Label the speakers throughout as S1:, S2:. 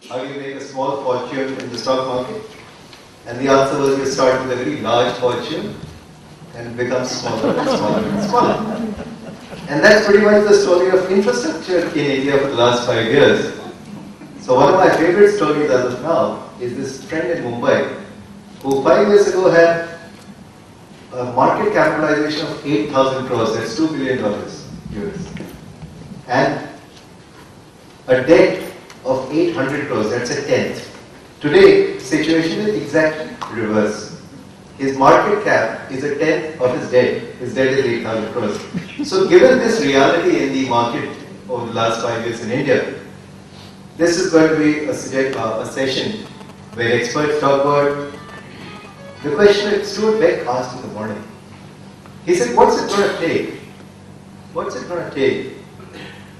S1: how do you make a small fortune in the stock market? And the answer was you start with a very large fortune and it becomes smaller and smaller and smaller. And that's pretty much the story of infrastructure in India for the last 5 years. So one of my favorite stories as of now is this friend in Mumbai who 5 years ago had a market capitalization of 8,000 crores, that's $2 billion US, and a debt of 800 crores, that's a tenth. Today, the situation is exactly reverse. His market cap is a tenth of his debt. His debt is 8,000 crores. So given this reality in the market over the last 5 years in India, this is going to be a session where experts talk about the question that Stuart Beck asked in the morning. He said, what's it going to take? What's it going to take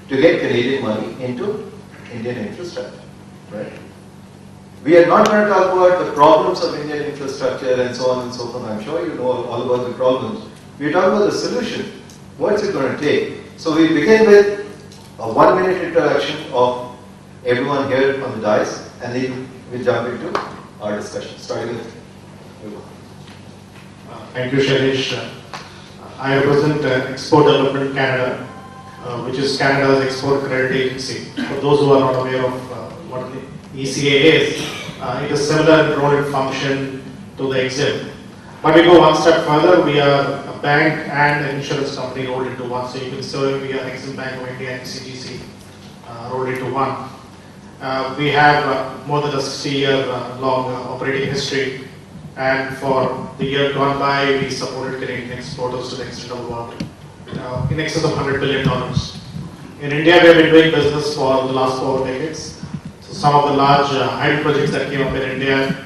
S1: to get Canadian money into Indian infrastructure, right? We are not going to talk about the problems of Indian infrastructure and so on and so forth. I'm sure you know all about the problems. We're talking about the solution. What's it going to take? So we begin with a 1-minute introduction of everyone here on the dais, and then we'll jump into our discussion, starting with you.
S2: Thank you, Shailesh. I represent Export Development Canada, which is Canada's export credit agency. For those who are not aware of what the ECA is, it is similar in role and function to the EXIM. But we go one step further. We are a bank and an insurance company rolled into one. So you can say we are EXIM Bank of India and ICBC rolled into one. We have more than a 60-year long operating history. And for the year gone by, we supported Canadian exporters to the extent of about in excess of $100 billion. In India, we have been doing business for the last 4 decades. So some of the large hydro projects that came up in India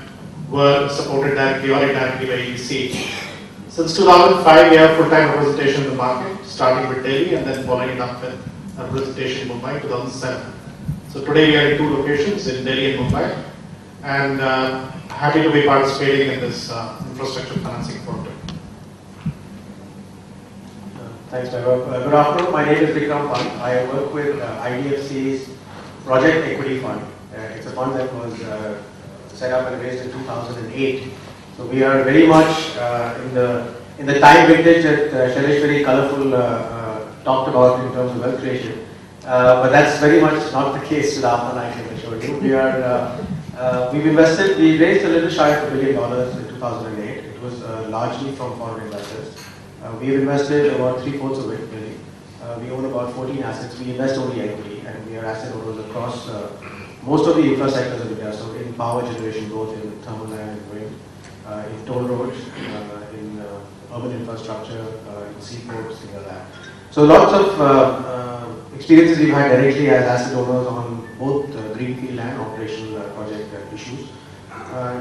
S2: were supported directly or indirectly by EDC. Since 2005, we have full-time representation in the market, starting with Delhi and then following it up with a representation in Mumbai in 2007. So today we are in 2 locations, in Delhi and Mumbai, and happy to be participating in this infrastructure financing forum.
S3: Thanks, Vaibhav. Good afternoon. My name is Vikram Pant. I work with IDFC's Project Equity Fund. It's a fund that was set up and raised in 2008. So we are very much in the time vintage that Shailesh very colourful talked about in terms of wealth creation. But that's very much not the case with our fund, I can assure you. We raised a little shy of $1 billion in 2008. It was largely from foreign investors. We've invested about 3/4 of it, really. We own about 14 assets. We invest only equity, and we are asset owners across most of the infra sectors of India. So in power generation, both in thermal and wind, in toll roads, in urban infrastructure, in seaports, things like that. So lots of experiences we've had directly as asset owners on both greenfield and operational project issues.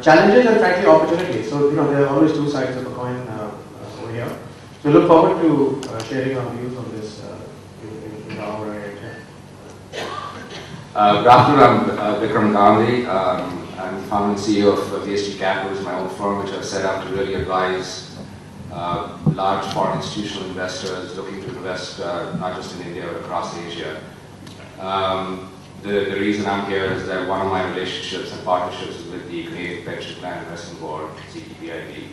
S3: Challenges and frankly opportunities. So there are always 2 sides of a coin over here. So look forward to sharing our views on this in the hour ahead.
S4: Good afternoon, I'm Vikram Gandhi. I'm the founder and CEO of VSG Capital, which is my own firm, which I've set up to really advise large foreign institutional investors looking to invest not just in India but across Asia. The reason I'm here is that one of my relationships and partnerships is with the Canadian Pension Plan Investment Board, CPPIB.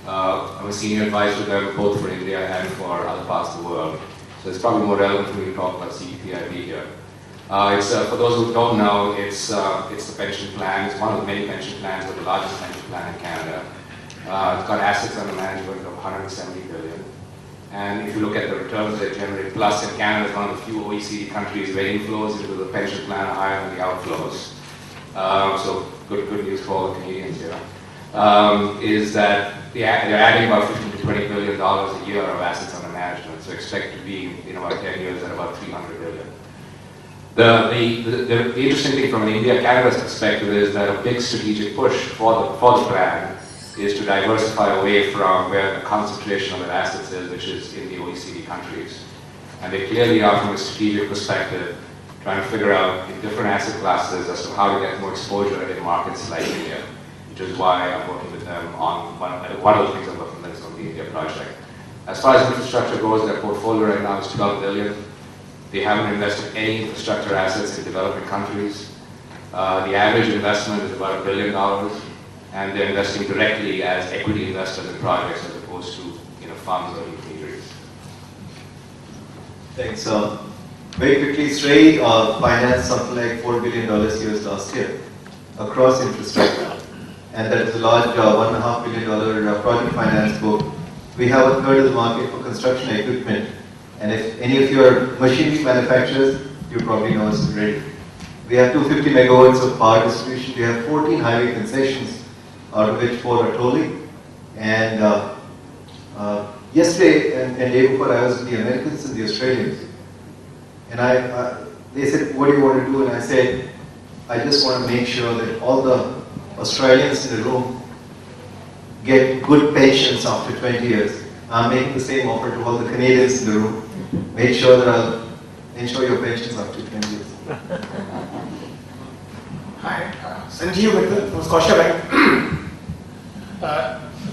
S4: I'm a senior advisor to them both for India and for other parts of the world. So it's probably more relevant for me to talk about CPPIB here. For those who don't know, it's the pension plan. It's one of the many pension plans, but the largest pension plan in Canada. It's got assets under management of $170 billion. And if you look at the returns they generate, plus in Canada is one of the few OECD countries where inflows into the pension plan are higher than the outflows. So good news for all the Canadians here. Is that they're adding about $15 to $20 billion a year of assets under management. So expect to be in about 10 years at about $300 billion. The interesting thing from an India-Canada's perspective is that a big strategic push for the plan is to diversify away from where the concentration of their assets is, which is in the OECD countries. And they clearly are, from a strategic perspective, trying to figure out in different asset classes as to how to get more exposure in markets like India, which is why I'm working with them on one of the things I'm working with is on the India project. As far as infrastructure goes, their portfolio right now is $12 billion. They haven't invested any infrastructure assets in developing countries. The average investment is about $1 billion, and they're investing directly as equity investors in projects as opposed to funds or intermediaries.
S1: Thanks. Very quickly, Srey financed something like $4 billion US last year across infrastructure. And that is a large $1.5 billion project finance book. We have a third of the market for construction equipment. And if any of your machinery manufacturers, you probably know us already. We have 250 megawatts of power distribution. We have 14 highway concessions, out of which 4 are tolling. And yesterday and day before, I was with the Americans and the Australians. And they said, what do you want to do? And I said, I just want to make sure that all the Australians in the room get good pensions after 20 years. I'm making the same offer to all the Canadians in the room. Make sure that I'll ensure your pensions after 20 years.
S5: Hi, Sanjeev from Scotiabank.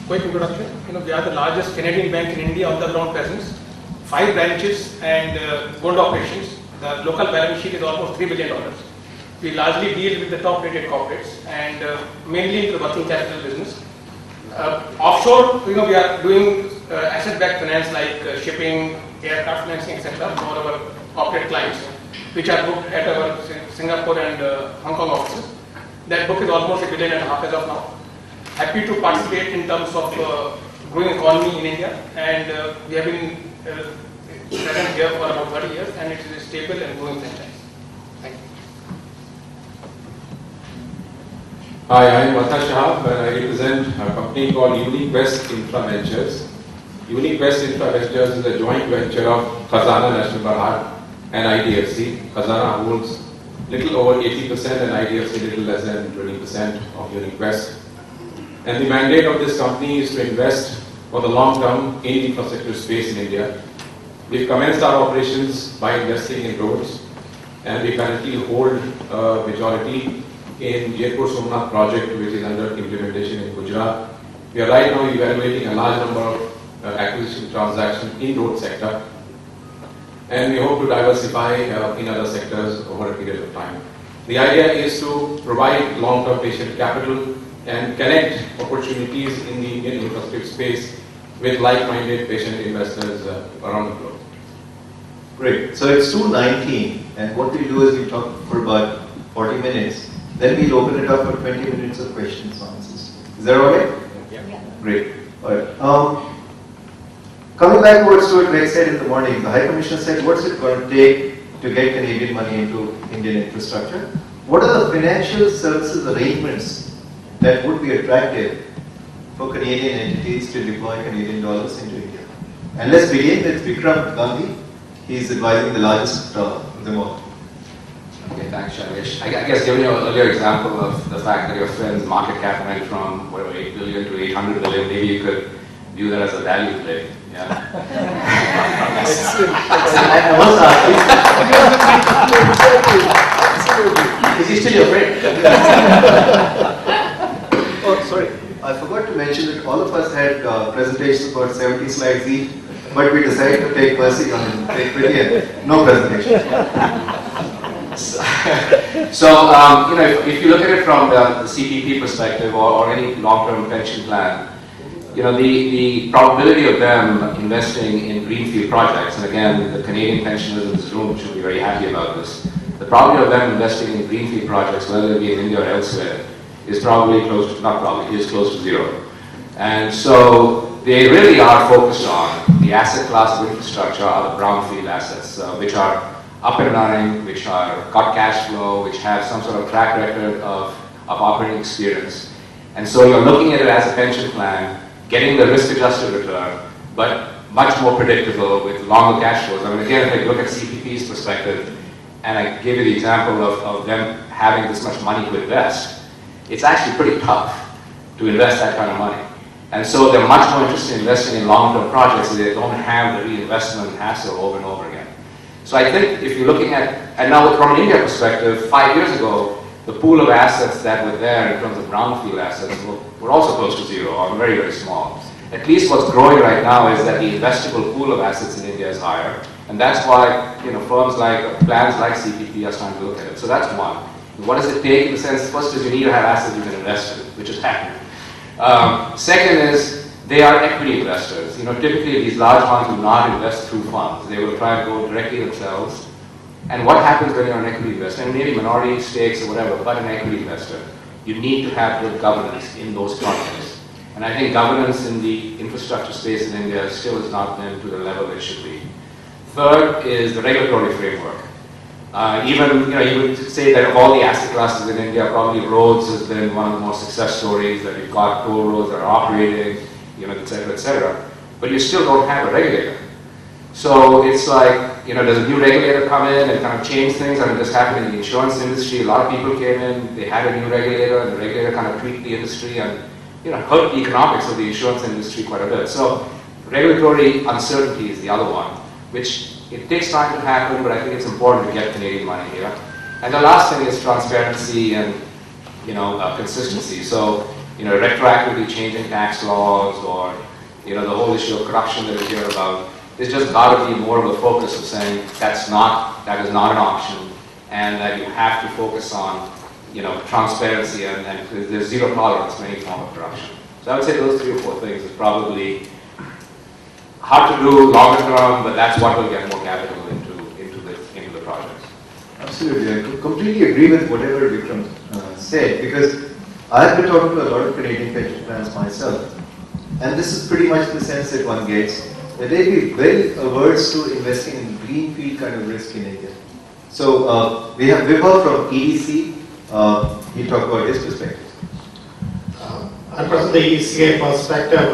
S5: Quick introduction. We are the largest Canadian bank in India on the ground presence, 5 branches and gold operations. The local balance sheet is almost $3 billion. We largely deal with the top-rated corporates and mainly into the working capital business. Offshore, we are doing asset-backed finance like shipping, aircraft financing, etc. for our corporate clients, which are booked at our Singapore and Hong Kong offices. That book is almost $1.5 billion as of now. Happy to participate in terms of growing economy in India, and we have been present here for about 30 years, and it is a stable and growing franchise. Thank you.
S6: Hi, I am Mata Shah, and I represent a company called Unique West Infra Ventures. Unique West Infra Ventures is a joint venture of Khazana National Bank and IDFC. Khazana holds little over 80% and IDFC little less than 20% of Unique West. And the mandate of this company is to invest for the long term in infrastructure space in India. We've commenced our operations by investing in roads, and we currently hold a majority in Jaipur Somnath project, which is under implementation in Gujarat. We are right now evaluating a large number of acquisition transactions in road sector, and we hope to diversify in other sectors over a period of time. The idea is to provide long-term patient capital and connect opportunities in the Indian infrastructure space with like-minded patient investors around the globe.
S1: Great. So it's 2:19, and what we'll do is we'll talk for about 40 minutes. Then we'll open it up for 20 minutes of questions and answers. Is that all right?
S5: Yeah.
S1: Great. All right. Coming back to what Stuart Gregg said in the morning, the High Commissioner said, what's it going to take to get Canadian money into Indian infrastructure? What are the financial services arrangements that would be attractive for Canadian entities to deploy Canadian dollars into India? And let's begin with Vikram Gandhi. He's advising the largest of them all.
S4: Okay, thanks, Shailesh. I guess giving you an earlier example of the fact that your friend's market cap went from whatever 8 billion to 800 billion, maybe you could view that as a value play. Yeah.
S1: Is he still your friend? Oh, sorry. I forgot to mention that all of us had presentations about 70 slides each, but we decided to take mercy on him, take pity and no presentation.
S4: So, if you look at it from the CPP perspective or any long-term pension plan, the probability of them investing in greenfield projects, and again, the Canadian pensioners in this room should be very happy about this. The probability of them investing in greenfield projects, whether it be in India or elsewhere, is probably close to, not probably, is close to zero. And so, they really are focused on the asset class of infrastructure are the brownfield assets, which are up and running, which are got cash flow, which have some sort of track record of operating experience. And so you're looking at it as a pension plan, getting the risk-adjusted return, but much more predictable with longer cash flows. I mean, again, if I look at CPP's perspective, and I give you the example of them having this much money to invest, it's actually pretty tough to invest that kind of money. And so they're much more interested in investing in long-term projects so they don't have the reinvestment hassle over and over again. So I think if you're looking at, and now from an India perspective, 5 years ago, the pool of assets that were there in terms of brownfield assets were also close to zero, or very, very small. At least what's growing right now is that the investable pool of assets in India is higher, and that's why plans like CPP are starting to look at it. So that's one. What does it take? In the sense, first is you need to have assets you can invest in, which is happening. Second is they are equity investors. Typically these large funds do not invest through funds. They will try to go directly themselves. And what happens when you're an equity investor, and maybe minority stakes or whatever, but an equity investor, you need to have good governance in those projects. And I think governance in the infrastructure space in India still has not been to the level it should be. Third is the regulatory framework. You would say that of all the asset classes in India, probably roads has been one of the most success stories, that you've got toll roads that are operating, et cetera. But you still don't have a regulator. So it's like, does a new regulator come in and kind of change things? I mean, this happened in the insurance industry. A lot of people came in, they had a new regulator, and the regulator kind of tweaked the industry and hurt the economics of the insurance industry quite a bit. So regulatory uncertainty is the other one, which it takes time to happen, but I think it's important to get Canadian money here. And the last thing is transparency and consistency. So retroactively changing tax laws or the whole issue of corruption that we hear about. There's just got to be more of a focus of saying that is not an option, and that you have to focus on transparency and there's zero tolerance for any form of corruption. So I would say those 3 or 4 things is probably hard to do longer term, but that's what will get more capital into the projects.
S1: Absolutely, I completely agree with whatever Vikram said, because I've been talking to a lot of Canadian pension plans myself, and this is pretty much the sense that one gets. That they'd be very averse to investing in greenfield kind of risk in India. So we have Vibha from EDC. He'll talk about his perspective.
S2: I'll present the ECA perspective.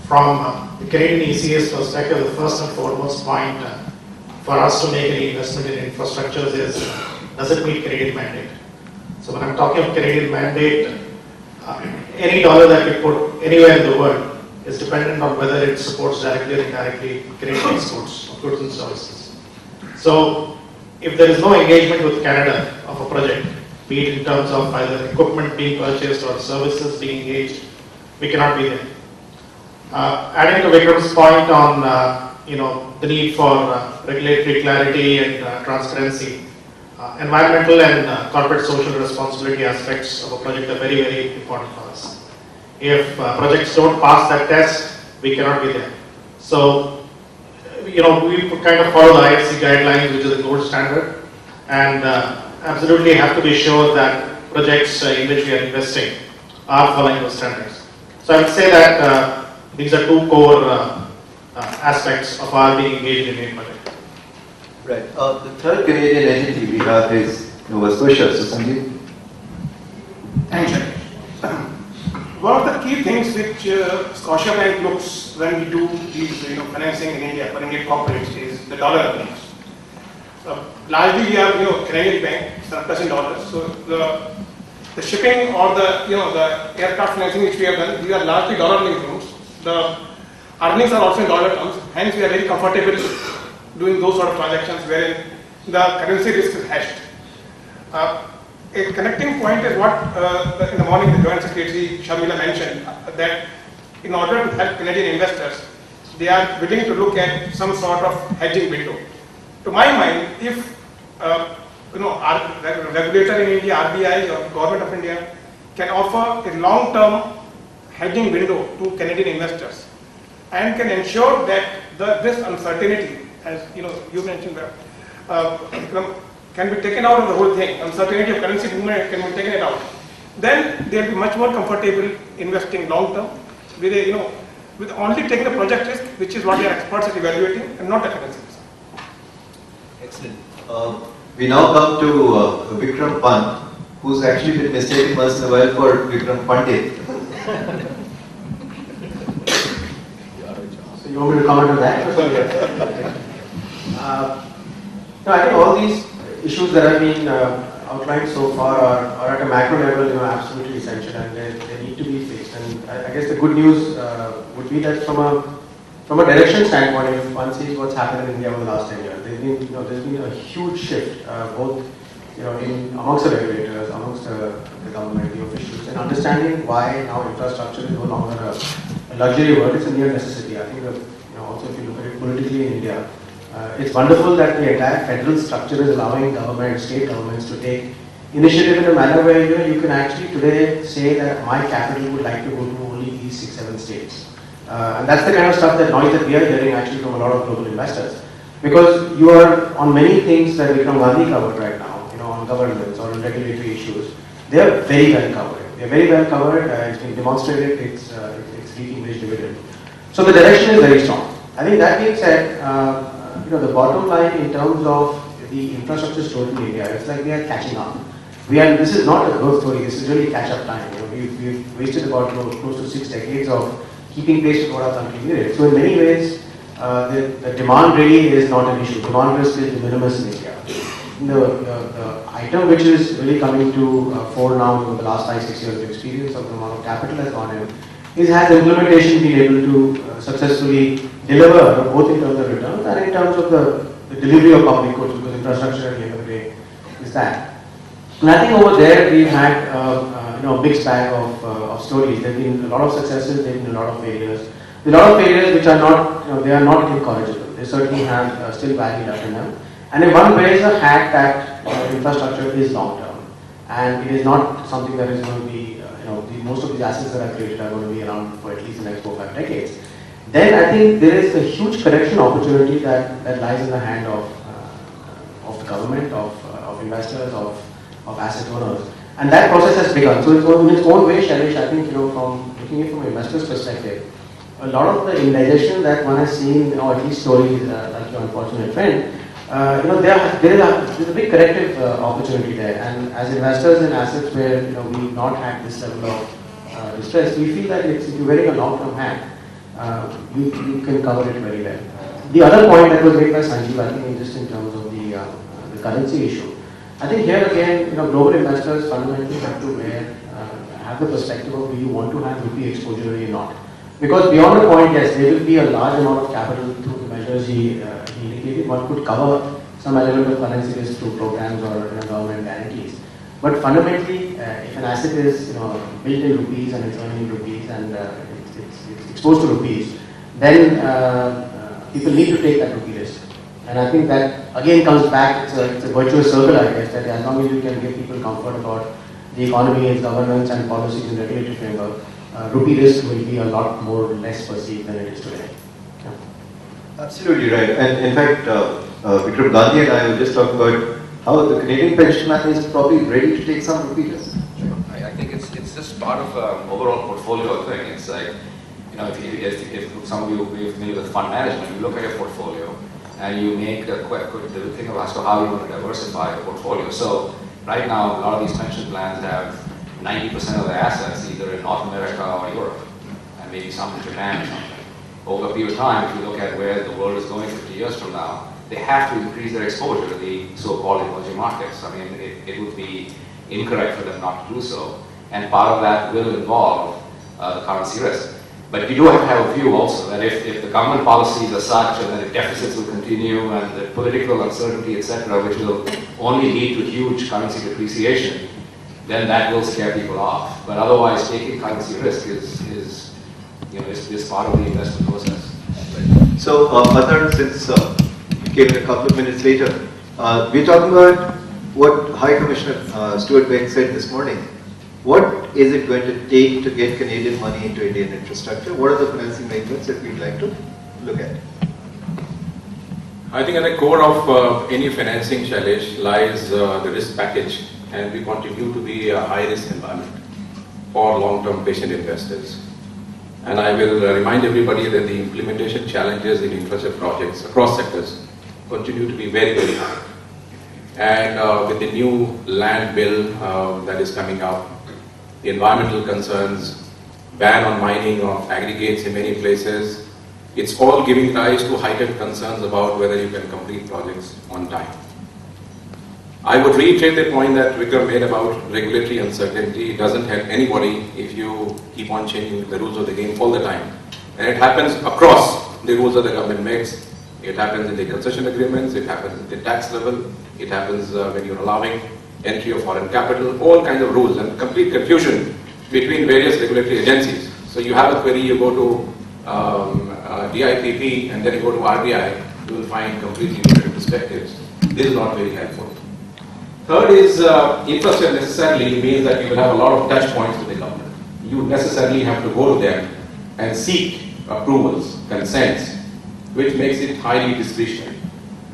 S2: From the Canadian ECA's perspective, the first and foremost point for us to make any investment in infrastructures is, does it meet Canadian mandate? So when I'm talking of Canadian mandate, any dollar that we put anywhere in the world is dependent on whether it supports directly or indirectly Canadian exports of goods and services. So if there is no engagement with Canada of a project, be it in terms of either equipment being purchased or services being engaged, we cannot be there. Adding to Vikram's point on the need for regulatory clarity and transparency, environmental and corporate social responsibility aspects of a project are very, very important for us. If projects don't pass that test, we cannot be there. So, we kind of follow the IFC guidelines, which is the gold standard, and absolutely have to be sure that projects in which we are investing are following those standards. So I would say that these are 2 core aspects of our being engaged in a project.
S1: Right. The third Canadian entity we have is Nova Scotia. So Sanjeev.
S5: Thank you. One of the key things which Scotiabank looks when we do these financing in India for Indian corporates is the dollar earnings. Largely we are Canadian bank, surplus in dollars. So the shipping or the aircraft financing which we have done, these are largely dollar-linked loans. The earnings are also in dollar terms. Hence we are very comfortable doing those sort of transactions wherein the currency risk is hedged. A connecting point is what in the morning the Joint Secretary Sharmila mentioned, that in order to help Canadian investors, they are willing to look at some sort of hedging window. To my mind, if our regulator in India, RBI or Government of India, can offer a long-term hedging window to Canadian investors and can ensure that this uncertainty, as you mentioned that, can be taken out of the whole thing, uncertainty of currency movement can be taken out, then they'll be much more comfortable investing long term with only taking the project risk, which is what their experts are evaluating, and not the currency risk.
S1: Excellent. We now come to Vikram Pant, who's actually been mistaken once in a while for Vikram Pandit.
S3: So you want me to comment on that? No, I think all these issues that have been outlined so far are at a macro level, absolutely essential, and they need to be fixed. And I guess the good news would be that from a direction standpoint, if one sees what's happened in India over the last 10 years, there's been a huge shift, both amongst the regulators, amongst the government, the officials, and understanding why now infrastructure is no longer a luxury word; it's a near necessity. I think that also if you look at it politically in India. It's wonderful that the entire federal structure is allowing state governments to take initiative in a manner where you can actually today say that my capital would like to go to only these 6-7 states. And that's the kind of stuff, that noise that we are hearing actually from a lot of global investors. Because you are on many things that Vikram Gandhi covered right now, on governance or on regulatory issues, they are very well covered. They are very well covered, it's been demonstrated, it's reaping rich dividend. So the direction is very strong. I think that being said, the bottom line in terms of the infrastructure story in India, it's like we are catching up. This is not a growth story, this is really catch-up time. We've wasted about close to 6 decades of keeping pace with what our country needed. So in many ways, the demand really is not an issue. Demand risk is de minimis in India. The item which is really coming to fore now over the last 5-6 years of experience of the amount of capital has gone in, has implementation been able to successfully deliver both in terms of returns and in terms of the delivery of public goods, because infrastructure at the end of the day is that. And I think over there we've had a mixed bag of stories. There have been a lot of successes, there have been a lot of failures. A lot of failures which are not, they are not incorrigible. They certainly have still value left in them. And in one way, it's a hack that infrastructure is long term, and it is not something that is going to be, most of these assets that are created are going to be around for at least the next 4-5 decades. Then I think there is a huge correction opportunity that lies in the hand of the government, of investors, of asset owners, and that process has begun. So in its own way, Shailesh, I think from looking at it from an investor's perspective, a lot of the indigestion that one has seen, or at least stories like your unfortunate friend, there is a big corrective opportunity there. And as investors in assets where we've not had this level of distress, we feel that if you're wearing a long-term hat, you can cover it very well. The other point that was made by Sanjeev, I think, just in terms of the currency issue, I think here again, global investors fundamentally have to have the perspective of, do you want to have rupee exposure or not? Because beyond the point, yes, there will be a large amount of capital through the measures he indicated. One could cover some element of currency risk through programs or government guarantees. But fundamentally, if an asset is built in rupees and it's earning rupees and it's exposed to rupees, then people need to take that rupee risk. And I think that again comes back, it's a virtuous circle, I guess, that as long as you can give people comfort about the economy, its governance and policies and regulatory framework, rupee risk will be a lot more or less perceived than it is today. Yeah.
S1: Absolutely right. And in fact, Vikram Gandhi and I were just talking about how the Canadian pension plan is probably ready to take some rupee risk.
S4: I think it's just part of an overall portfolio thing. It's like, if some of you are familiar with fund management, you look at your portfolio and you make a quick thing as to how you want to diversify your portfolio. So right now, a lot of these pension plans have 90% of their assets either in North America or Europe, and maybe some in Japan or something. Over a period of time, if you look at where the world is going 50 years from now, they have to increase their exposure to the so-called emerging markets. I mean, it would be incorrect for them not to do so. And part of that will involve the currency risk. But you do have to have a view also that if the government policies are such and that deficits will continue and the political uncertainty, etc., which will only lead to huge currency depreciation, then that will scare people off. But otherwise, taking currency risk is part of the investment process.
S1: So, Matar, since you came in a couple of minutes later, we're talking about what High Commissioner Stuart Begg said this morning. What is it going to take to get Canadian money into Indian infrastructure? What are the financing mechanisms that we'd like to look at?
S6: I think at the core of any financing, Shailesh, lies the risk package, and we continue to be a high-risk environment for long-term patient investors. And I will remind everybody that the implementation challenges in infrastructure projects across sectors continue to be very, very high. And with the new land bill that is coming up, the environmental concerns, ban on mining of aggregates in many places, it's all giving rise to heightened concerns about whether you can complete projects on time. I would reiterate the point that Vikram made about regulatory uncertainty. It doesn't help anybody if you keep on changing the rules of the game all the time. And it happens across the rules that the government makes. It happens in the concession agreements, it happens at the tax level, it happens when you're allowing entry of foreign capital, all kinds of rules and complete confusion between various regulatory agencies. So you have a query, you go to DIPP and then you go to RBI, you will find completely different perspectives. This is not very helpful. Third is infrastructure necessarily means that you will have a lot of touch points with the government. You necessarily have to go to them and seek approvals, consents, which makes it highly discretionary.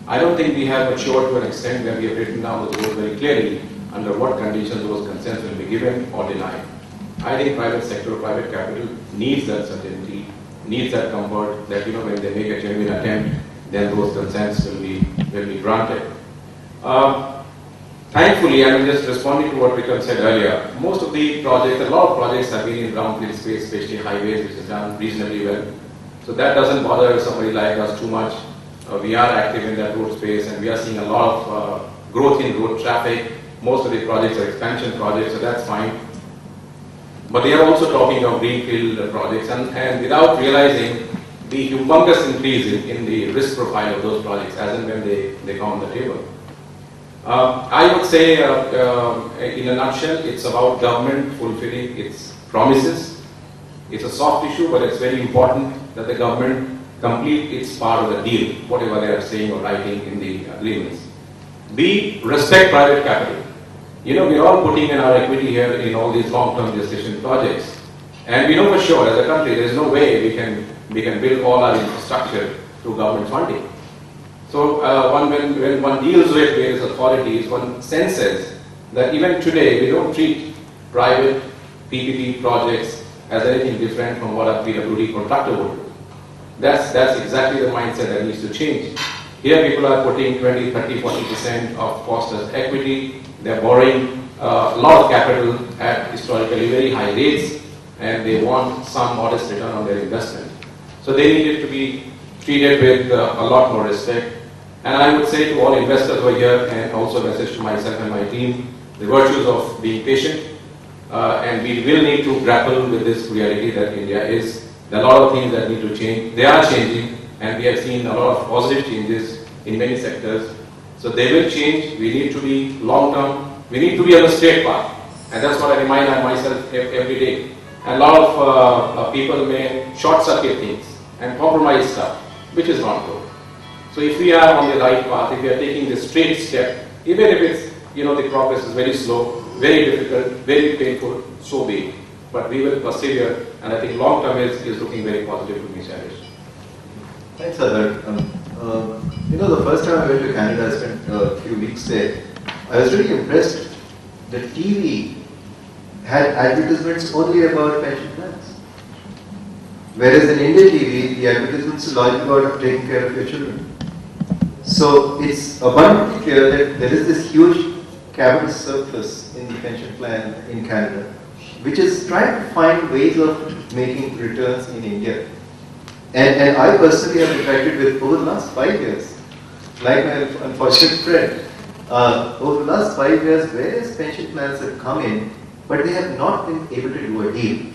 S6: I don't think we have matured to an extent where we have written down the rules very clearly under what conditions those consents will be given or denied. I think private sector, private capital needs that certainty, needs that comfort that when they make a genuine attempt, then those consents will be granted. Thankfully, I am just responding to what Vikram said earlier. Most of the projects, a lot of projects have been in brownfield space, especially highways, which is done reasonably well. So that doesn't bother somebody like us too much. We are active in that road space, and we are seeing a lot of growth in road traffic. Most of the projects are expansion projects, so that's fine. But they are also talking of greenfield projects, and without realizing the humongous increase in the risk profile of those projects as and when they come on the table. I would say, in a nutshell, it's about government fulfilling its promises. It's a soft issue, but it's very important that the government complete its part of the deal, whatever they are saying or writing in the agreements. B, respect private capital. We're all putting in our equity here in all these long-term gestation projects. And we know for sure, as a country, there is no way we can build all our infrastructure through government funding. So when one deals with various authorities, one senses that even today we don't treat private PPP projects as anything different from what a PWD contractor would do. That's exactly the mindset that needs to change. Here people are putting 20, 30, 40% of cost as equity. They're borrowing a lot of capital at historically very high rates, and they want some modest return on their investment. So they needed to be treated with a lot more respect. And I would say to all investors who are here, and also a message to myself and my team, the virtues of being patient, and we will need to grapple with this reality that India is. There are a lot of things that need to change. They are changing, and we have seen a lot of positive changes in many sectors. So they will change. We need to be long-term. We need to be on the straight path. And that's what I remind myself every day. And a lot of people may short-circuit things and compromise stuff, which is not good. So if we are on the right path, if we are taking the straight step, even if it's, the progress is very slow, very difficult, very painful, so be it. But we will persevere, and I think long term is looking very positive to me, Shailesh.
S1: Thanks, Adar. The first time I went to Canada, I spent a few weeks there. I was really impressed. The TV had advertisements only about pension plans. Whereas in Indian TV, the advertisements are largely about taking care of your children. So it's abundantly clear that there is this huge capital surplus in the pension plan in Canada, which is trying to find ways of making returns in India. And I personally have interacted with, over the last 5 years, like my unfortunate friend, over the last 5 years, various pension plans have come in, but they have not been able to do a deal.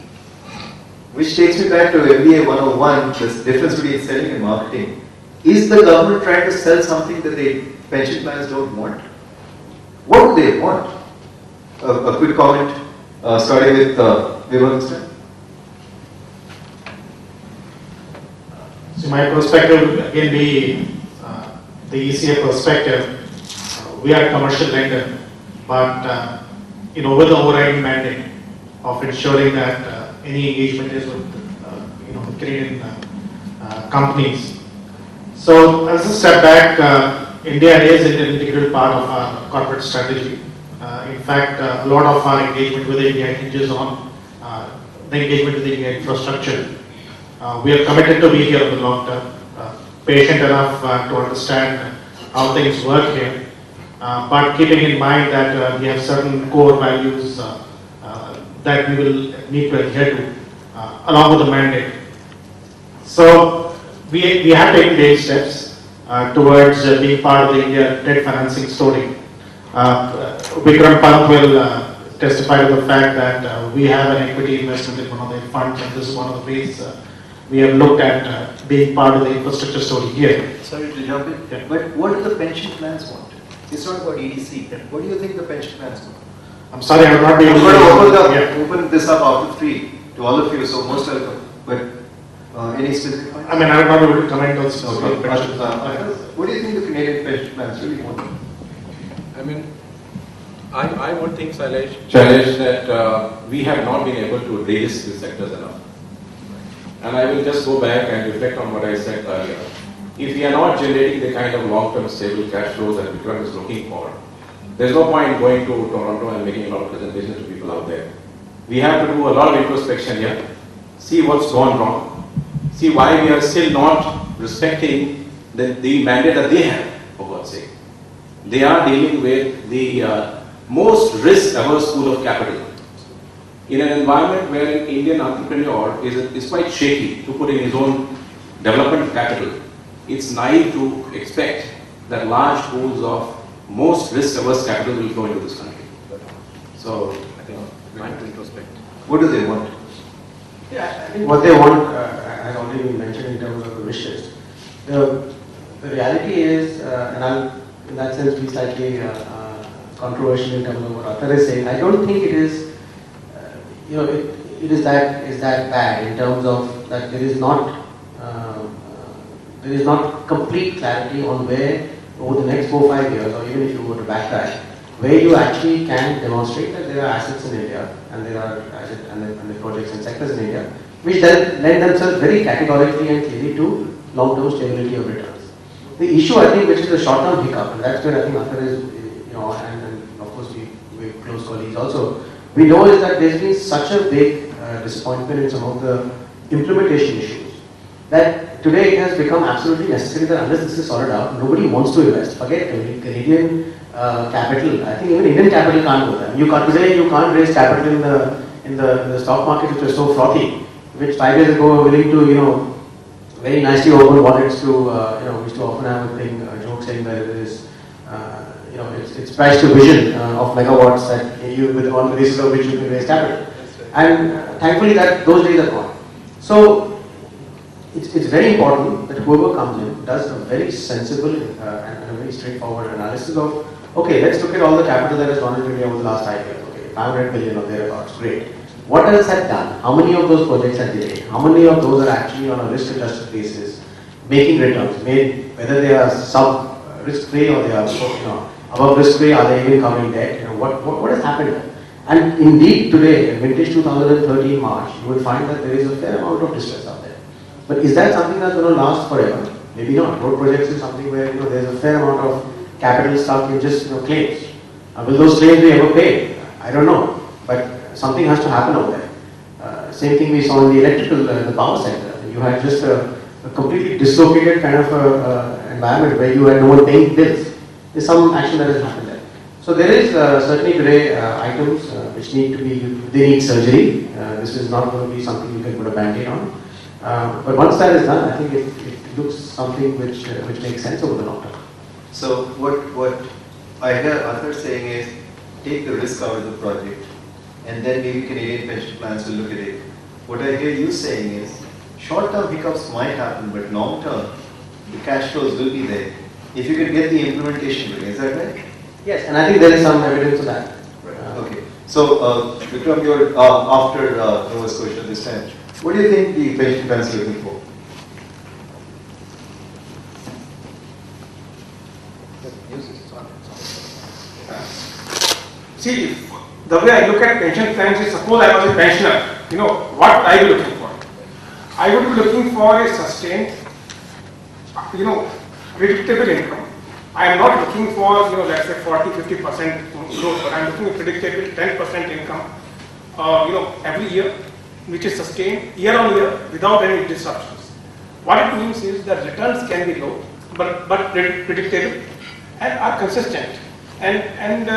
S1: Which takes me back to MBA 101, this difference between selling and marketing. Is the government trying to sell something that the pension plans don't want? What do they want? A quick comment, starting with Vivek.
S2: So my perspective will again be the ECA perspective. We are a commercial lender, but with the overriding mandate of ensuring that any engagement is with Canadian companies. So as a step back, India is an integral part of our corporate strategy. In fact, a lot of our engagement with India hinges on the engagement with the India infrastructure. We are committed to be here in the long term, patient enough to understand how things work here, but keeping in mind that we have certain core values that we will need to adhere to, along with the mandate. So we have taken big steps towards being part of the India debt financing story. Vikram Pant will testify to the fact that we have an equity investment in one of their funds, and this is one of the ways we have looked at being part of the infrastructure story here.
S1: Sorry to jump in,
S2: Yeah.
S1: but what do the pension plans want? It's not about EDC. What do you think the pension plans want?
S2: I'm sorry, I will not be able
S1: I'm
S2: to
S1: going to open this up after 3 to all of you, so most welcome. But any specific points?
S2: I mean, I will not be able to comment on specific
S1: Okay.
S2: questions.
S1: What do you think the Canadian pension plans really want?
S7: I mean,
S6: I would think, Shailesh, that we have not been able to raise these sectors enough. And I will just go back and reflect on what I said earlier. If we are not generating the kind of long-term stable cash flows that Vikram is looking for, there's no point going to Toronto and making a lot of presentations to people out there. We have to do a lot of introspection here, see what's gone wrong, see why we are still not respecting the mandate that they have, for God's sake. They are dealing with the most risk-averse pool of capital. In an environment where an Indian entrepreneur is quite shaky to put in his own development capital, it's naive to expect that large pools of most risk-averse capital will flow into this country. So, I think we have to introspect.
S1: What do they want?
S3: Yeah, I think what they want has already been mentioned in terms of the wish list. The reality is, and I'll in that sense be slightly controversial in terms of what Athar is saying. I don't think it is, it is that bad in terms of that there is not complete clarity on where over the next 4 or 5 years, or even if you were to backtrack, where you actually can demonstrate that there are assets in India and there are assets and the projects and sectors in India which then lend themselves very categorically and clearly to long-term stability of returns. The issue, I think, which is a short-term hiccup, and that's where I think Athar is, and of course we're close colleagues also, we know is that there's been such a big disappointment in some of the implementation issues that today it has become absolutely necessary that unless this is sorted out, nobody wants to invest. Forget Canadian capital. I think even Indian capital can't go there. Today you can't raise capital in the stock market, which was so frothy, which 5 years ago were willing to very nicely open wallets to we used to often have a thing, a joke saying that it is it's price to vision of megawatts that you with on the basis of which you can raise capital. And thankfully those days are gone. So it's very important that whoever comes in does a very sensible and a very straightforward analysis of, okay, let's look at all the capital that has gone into India over the last 5 years. Okay, 500 billion or thereabouts, great. What else had done? How many of those projects are delayed? How many of those are actually on a risk-adjusted basis making returns? Whether they are sub-risk-free or they are above risk-free, are they even covering debt? What has happened? And indeed today, in vintage 2013 March, you will find that there is a fair amount of distress out there. But is that something that's going to last forever? Maybe not. Road projects is something where there's a fair amount of capital stuck in just claims. Will those claims be ever paid? I don't know. But something has to happen over there. Same thing we saw in the electrical, the power sector. You had just a completely dislocated kind of environment where you had no one paying bills. There's some action that has happened there. So there is certainly today items which need to be, they need surgery. This is not going to be something you can put a band-aid on. But once that is done, I think it looks something which makes sense over the long term.
S1: So what I hear Athar saying is, take the risk out of the project, and then maybe Canadian pension plans will look at it. What I hear you saying is, short-term hiccups might happen, but long-term, the cash flows will be there. If you can get the implementation going, is that right?
S3: Yes, and I think there is some evidence of that.
S1: Right. Okay. So, Vikram, you're after Nova Scotia this time. What do you think the pension plans are looking for?
S5: See, the way I look at pension plans is, suppose I was a pensioner, what I would be looking for? I would be looking for a sustained, predictable income. I am not looking for, let's say 40-50% growth, but I am looking at predictable 10% income, every year, which is sustained year on year without any disruptions. What it means is that returns can be low, but predictable and are consistent, and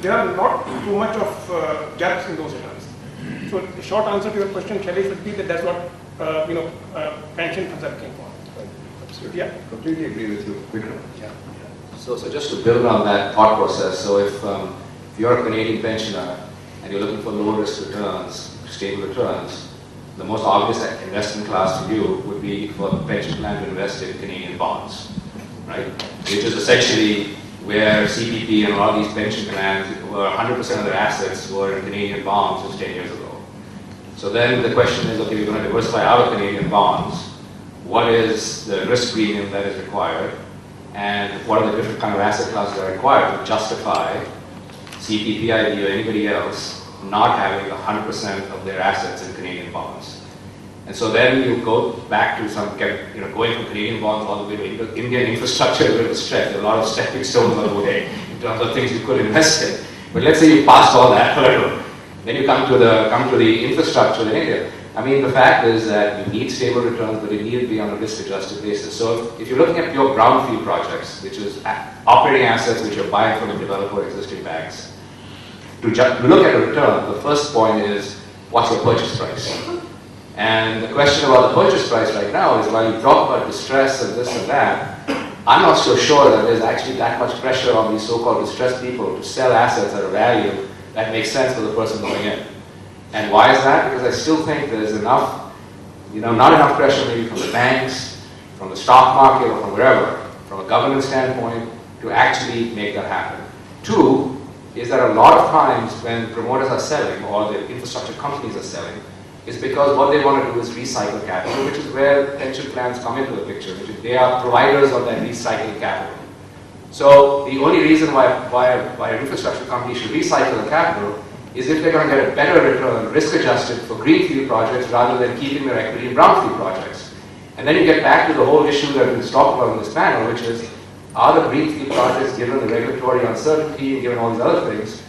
S5: there are not too much of gaps in those returns. So the short answer to your question, Shailesh, would be that that's what pension funds are looking for.
S1: Absolutely. Yeah, completely agree with you, Vikram.
S4: Yeah. So just to build on that thought process, so if you're a Canadian pensioner and you're looking for low risk returns, stable returns, the most obvious investment class to you would be for the pension plan to invest in Canadian bonds, right? Which is essentially where CPP and all these pension plans, where 100% of their assets were in Canadian bonds just 10 years ago. So then the question is, okay, we're going to diversify out of Canadian bonds. What is the risk premium that is required? And what are the different kind of asset classes that are required to justify CPPIB or anybody else not having 100% of their assets in Canadian bonds. And so then you go back to some, going from Canadian bonds all the way to Indian infrastructure, a little stretch. There are a lot of stepping stones on the way in terms of things you could invest in. But let's say you passed all that hurdle. Then you come to the infrastructure in India. I mean, the fact is that you need stable returns, but it need to be on a risk-adjusted basis. So if you're looking at pure brownfield projects, which is operating assets which you're buying from a developer or existing banks, to look at a return, the first point is, what's your purchase price? And the question about the purchase price right now is, while you talk about distress and this and that, I'm not so sure that there's actually that much pressure on these so-called distressed people to sell assets at a value that makes sense for the person going in. And why is that? Because I still think there's enough, not enough pressure maybe from the banks, from the stock market, or from wherever, from a government standpoint, to actually make that happen. Two, is that a lot of times when promoters are selling, or the infrastructure companies are selling, is because what they want to do is recycle capital, which is where pension plans come into the picture, which is they are providers of that recycled capital. So the only reason why an infrastructure company should recycle the capital is if they're going to get a better return, risk-adjusted, for greenfield projects rather than keeping their equity in brownfield projects. And then you get back to the whole issue that we've talked about in this panel, which is, are the greenfield projects, given the regulatory uncertainty and given all these other things,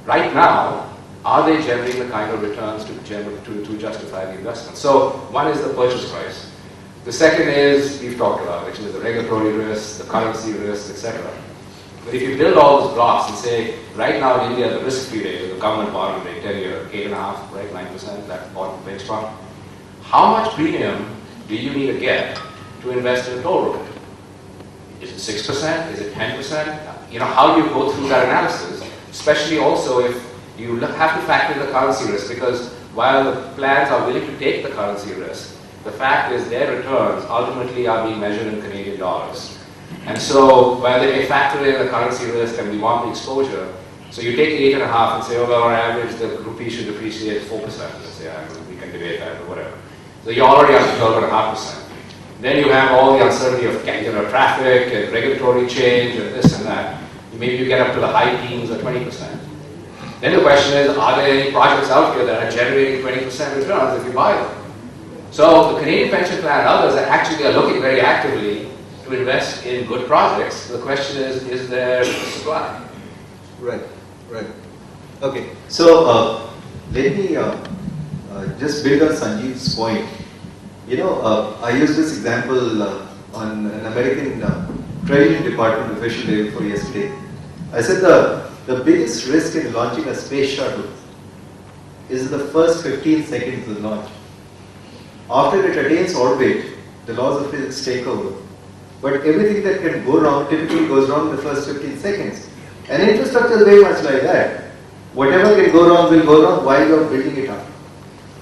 S4: right now, are they generating the kind of returns to justify the investment? So one is the purchase price. The second is, we've talked about, which is the regulatory risk, the currency risk, etc. But if you build all those blocks and say, right now in India, the risk-free rate, the government bond rate, 10-year, 8.5%, right, 9%, that bond benchmark, how much premium do you need to get to invest in a toll road? Is it 6%? Is it 10%? How do you go through that analysis? Especially also if you have to factor in the currency risk, because while the plans are willing to take the currency risk, the fact is their returns ultimately are being measured in Canadian dollars. And so while they may factor in the currency risk and we want the exposure, so you take the 8.5 and say, oh, well, on average the rupee should depreciate 4%. Let's say, we can debate that or whatever. So you're already up to 12.5%. Then you have all the uncertainty of traffic and regulatory change and this and that. Maybe you get up to the high teens or 20%. Then the question is, are there any projects out here that are generating 20% returns if you buy them? So the Canadian pension plan and others actually are looking very actively to invest in good projects. The question is there supply?
S1: Right. Okay, so let me just build on Sanjeev's point. I used this example on an American Treasury Department official day before yesterday. I said the biggest risk in launching a space shuttle is the first 15 seconds of the launch. After it attains orbit, the laws of physics take over. But everything that can go wrong typically goes wrong in the first 15 seconds. And infrastructure is very much like that. Whatever can go wrong will go wrong while you're building it up.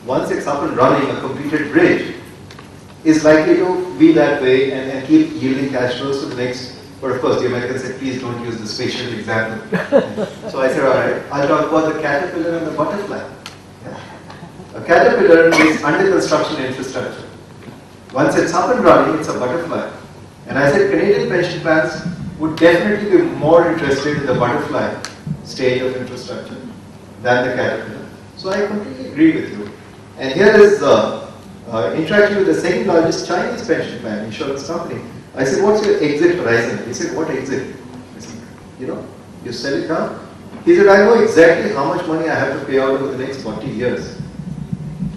S1: Once it's up and running, a completed bridge is likely to be that way and keep yielding cash flows to the next. But of course, the Americans said, please don't use the space shuttle example. So I said, all right, I'll talk about the caterpillar and the butterfly. A caterpillar is under construction infrastructure. Once it's up and running, it's a butterfly. And I said Canadian pension plans would definitely be more interested in the butterfly stage of infrastructure than the caterpillar. So I completely agree with you. And here is interaction with the second largest Chinese pension plan insurance company. I said, what's your exit horizon? He said, what exit? I said, you sell it down? He said, I know exactly how much money I have to pay out over the next 40 years.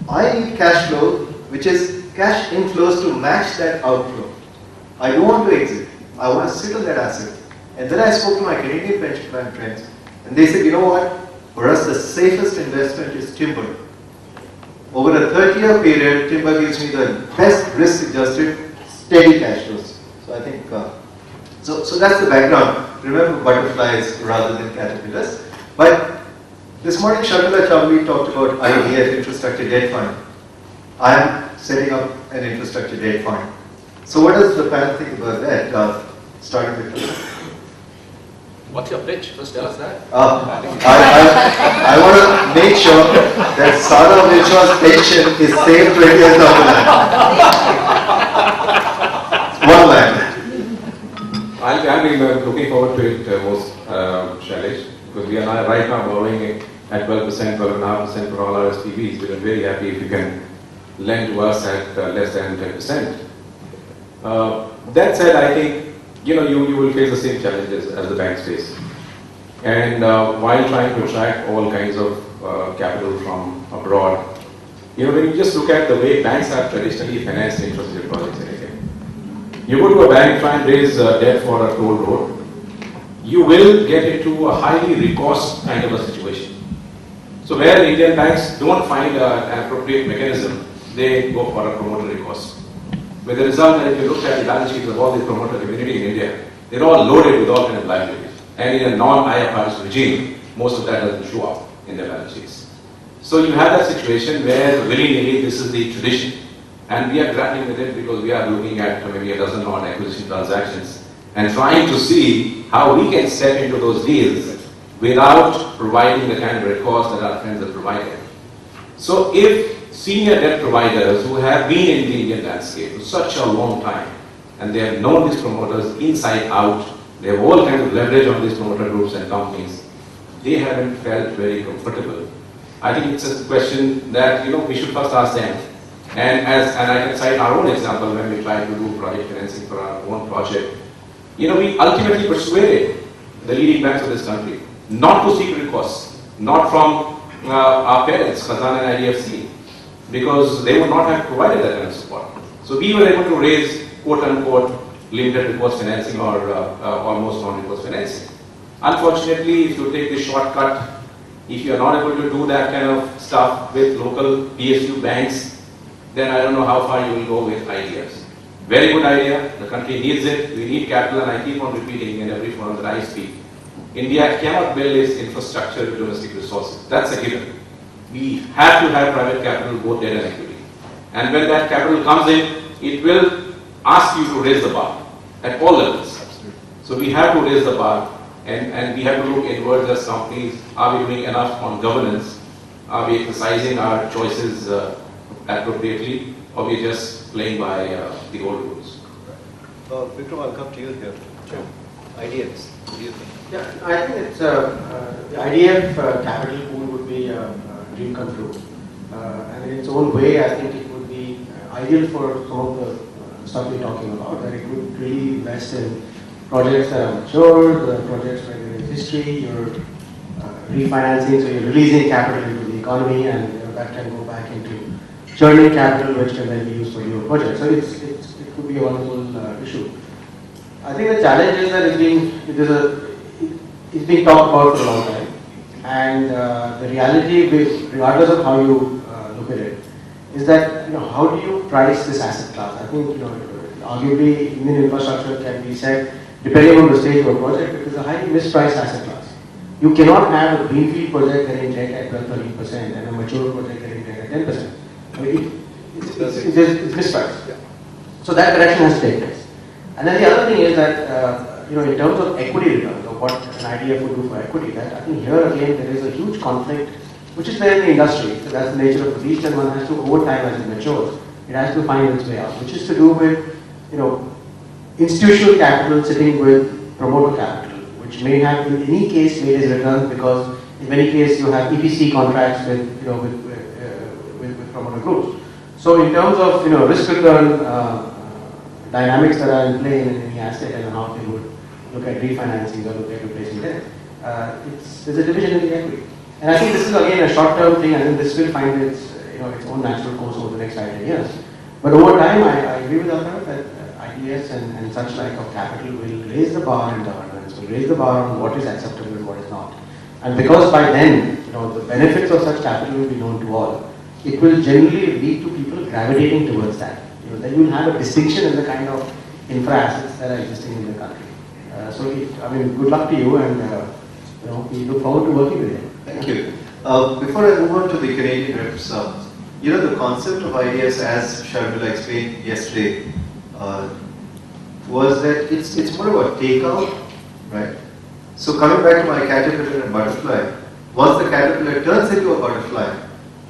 S1: I need cash flow, which is cash inflows to match that outflow. I don't want to exit. I want to sit on that asset. And then I spoke to my Canadian pension plan friends, and they said, you know what? For us, the safest investment is timber. Over a 30-year period, timber gives me the best risk-adjusted, steady cash flows. So I think, so that's the background. Remember butterflies rather than caterpillars. But this morning, Shantala Chowdhury talked about IDF, Infrastructure Debt Fund. I am setting up an infrastructure debt fund. So what does the panel think about that? Starting with you.
S4: What's your pitch? First tell us that.
S1: I want to make sure that Sara Milshaw's pension is saved 20 years down the line. One line.
S6: I'll be looking forward to it most, Shailesh. because we are right now borrowing at 12%, 12.5% for all our SPVs. We are very happy if you can lend to us at less than 10%. That said, I think you will face the same challenges as the banks face. And while trying to attract all kinds of capital from abroad, when you just look at the way banks have traditionally financed infrastructure projects in India, you go to a bank, try and raise debt for a toll road, you will get into a highly recourse kind of a situation. So where Indian banks don't find an appropriate mechanism, they go for a promoter recourse. With the result that if you look at the balance sheets of all the promoter community in India, they're all loaded with all kinds of liabilities. And in a non-IFRS regime, most of that doesn't show up in their balance sheets. So you have that situation where willy-nilly this is the tradition. And we are grappling with it because we are looking at maybe a dozen odd acquisition transactions and trying to see how we can step into those deals without providing the kind of recourse that our friends have provided. So if senior debt providers who have been in the Indian landscape for such a long time, and they have known these promoters inside out, they have all kinds of leverage on these promoter groups and companies, they haven't felt very comfortable. I think it's a question that we should first ask them. And I can cite our own example when we tried to do project financing for our own project. We ultimately persuaded the leading banks of this country not to seek recourse, not from our parents, Khazana and IDFC, because they would not have provided that kind of support. So we were able to raise quote-unquote limited recourse financing or almost non-recourse financing. Unfortunately, if you take the shortcut, if you are not able to do that kind of stuff with local PSU banks, then I don't know how far you will go with ideas. Very good idea, the country needs it, we need capital, and I keep on repeating in every forum that I speak. India cannot build its infrastructure with domestic resources, that's a given. We have to have private capital, both debt and equity. And when that capital comes in, it will ask you to raise the bar at all levels. So we have to raise the bar, and we have to look inwards as companies. Are we doing enough on governance? Are we exercising our choices appropriately, or we just playing by the old rules?
S1: Vikram, I'll come to you here. Sure. Ideas, what do you think?
S3: Yeah, I think it's the IDF capital pool would be a dream come true. And in its own way, I think it would be ideal for some of the stuff we're talking about, that it would really invest in projects that are mature, projects where there is history, you're refinancing, so you're releasing capital into the economy, and that can go back into churning capital, which can then be used for your project. So it could be a wonderful issue. I think the challenge is that it's being talked about for a long time, and the reality, regardless of how you look at it, is that how do you price this asset class? I think arguably Indian infrastructure can be said, depending on the stage of a project, it is a highly mispriced asset class. You cannot have a greenfield project getting debt at 12-13% and a mature project getting debt at 10%. I mean, it's mispriced. Yeah. So that correction has to take place. And then the other thing is that in terms of equity returns, or what an IDF would do for equity, that I think here again there is a huge conflict, which is there in the industry. So that's the nature of the beast, and one has to, over time as it matures, it has to find its way out, which is to do with institutional capital sitting with promoter capital, which may have in any case made its returns, because in many cases you have EPC contracts with promoter groups. So in terms of risk return dynamics that are in play in any asset, and how they would look at refinancing or look at replacing debt, there's a division in the equity. And I think this is again a short-term thing, and then this will find its own natural course over the next 5-10 years. But over time, I agree with Arnav that IDS and such like of capital will raise the bar in governance, will raise the bar on what is acceptable and what is not. And because by then, the benefits of such capital will be known to all, it will generally lead to people gravitating towards that. Then you will have a distinction in the kind of infra assets that are existing in the country. Good luck to you, and we look forward to working with you.
S1: Thank you. Before I move on to the Canadian reps, the concept of IDS, as Sharmila explained yesterday, was that it's more about takeout, right? So coming back to my caterpillar and butterfly, once the caterpillar turns into a butterfly,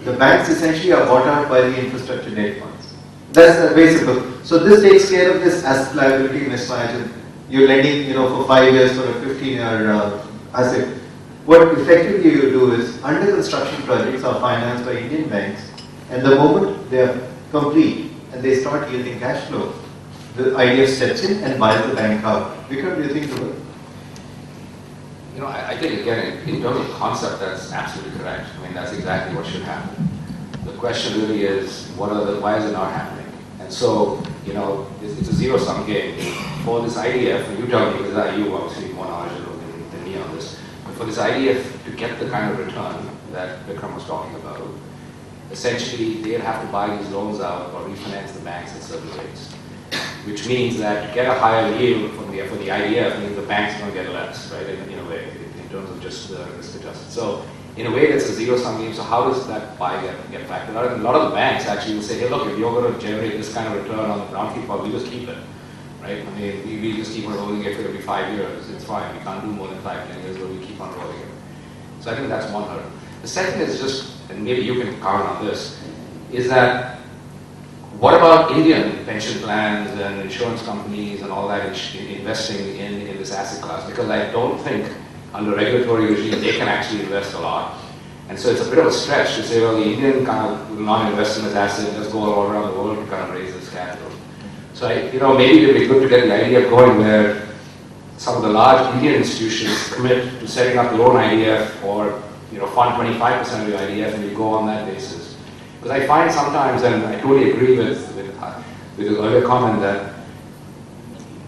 S1: the banks essentially are bought out by the infrastructure debt funds. That's very simple. So this takes care of this asset liability mismatch. You're lending, for 5 years for a 15-year asset. what effectively you do is, under construction projects are financed by Indian banks, and the moment they are complete and they start yielding cash flow, the IDF steps in and buys the bank out. Vikram, do you think so?
S4: You know, I think again, in terms of concept, that's absolutely correct. I mean, that's exactly what should happen. The question really is, why is it not happening? And so, you know, it's a zero-sum game. For this IDF, and you tell me, because you obviously more knowledgeable than me on this, but for this IDF to get the kind of return that Vikram was talking about, essentially they'd have to buy these loans out or refinance the banks at certain rates. Which means that to get a higher yield for the IDF, means the bank's going to get less, right, in a way, in terms of just the risk adjusted. So, in a way, that's a zero-sum game. So how does that buy get factored out? And a lot of the banks actually will say, hey, look, if you're going to generate this kind of return on the brownfield part, we just keep it, right? I mean, we just keep on rolling it for every 5 years. It's fine. We can't do more than 5, 10 years, but we keep on rolling it. So I think that's one hurdle. The second is just, and maybe you can comment on this, is that what about Indian pension plans and insurance companies and all that investing in this asset class? Because I don't think under regulatory regime they can actually invest a lot. And so it's a bit of a stretch to say, well, the Indian kind of will not invest in this asset, let's go all around the world to kind of raise this capital. So maybe it would be good to get the idea going where some of the large Indian institutions commit to setting up their own IDF or fund 25% of your IDF and you go on that basis. Because I find sometimes, and I totally agree with the earlier comment that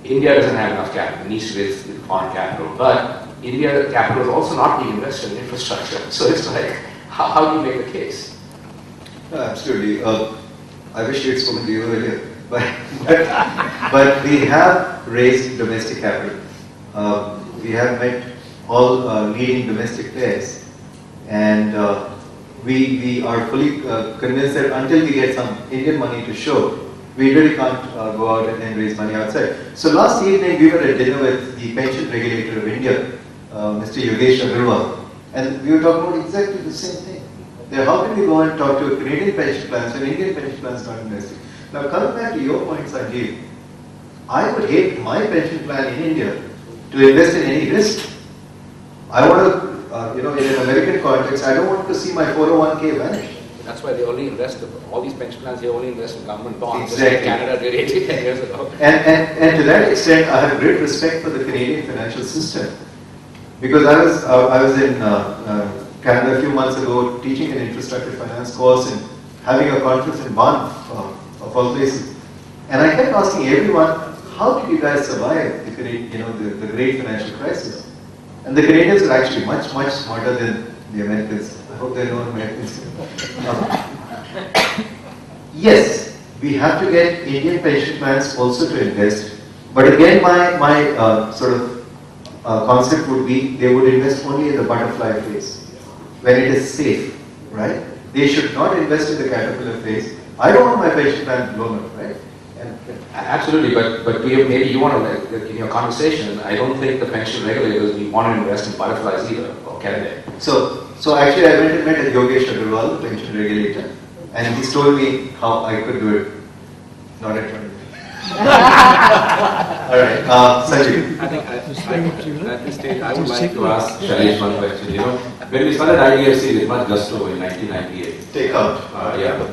S4: India doesn't have enough capital, it needs to raise foreign capital, but India capital is also not being invested in infrastructure. So it's like, how do you make the case?
S1: Absolutely. I wish you had spoken to you earlier, but we have raised domestic capital. We have met all leading domestic players, and we are fully convinced that until we get some Indian money to show, we really can't go out and raise money outside. So last evening we were at dinner with the pension regulator of India, Mr. Yogesh Agarwal, and we were talking about exactly the same thing. How can we go and talk to Canadian pension plans when Indian pension plans not investing? Now coming back to your point, Sanjeev, I would hate my pension plan in India to invest in any risk. I want to, in an American context, I don't want to see my 401k vanish.
S4: That's why they only invest, all these pension plans, they only invest in government bonds.
S1: Exactly.
S4: Canada did 8 10 years ago.
S1: And to that extent, I have great respect for the Canadian financial system. Because I was in Canada a few months ago teaching an infrastructure finance course and having a conference in Banff, of all places. And I kept asking everyone, how did you guys survive the great financial crisis? And the Canadians are actually much, much smarter than the Americans. I hope they know Americans. Yes, we have to get Indian pension plans also to invest. But again, my sort of concept would be they would invest only in the butterfly phase, when it is safe, right? They should not invest in the caterpillar phase. I don't want my pension plan blown up, right?
S4: Absolutely, but maybe you want to, in your conversation, I don't think the pension regulators want to invest in butterflies either, or can they?
S1: So actually I went and met Yogesh Agarwal, the pension regulator, and he told me how I could do it. Not at 20. Alright, Sanjeev.
S6: I think at this stage I would like to ask Shailesh one question. When we started IDFC with much gusto in 1998.
S1: Take out.
S6: Yeah.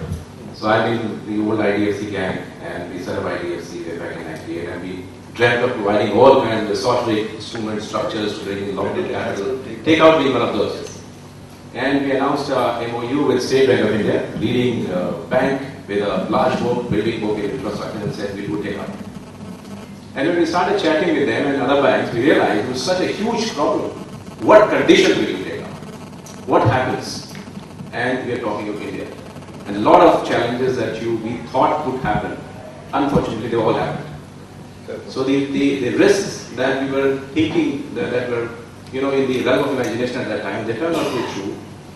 S6: So I'm in the old IDFC gang and we set up IDFC way back in 98 and we dreamt of providing all kinds of resource instrument structures to bring in long-term capital. Takeout being one of those. And we announced a MOU with State Bank of India, leading bank with a large book, building book in infrastructure, and said we would take up. And when we started chatting with them and other banks, we realized it was such a huge problem. What conditions will you take up? What happens? And we are talking of India. And a lot of challenges that we thought would happen, unfortunately they all happened. So the risks that we were thinking that were in the realm of imagination at that time, they turned out to be true.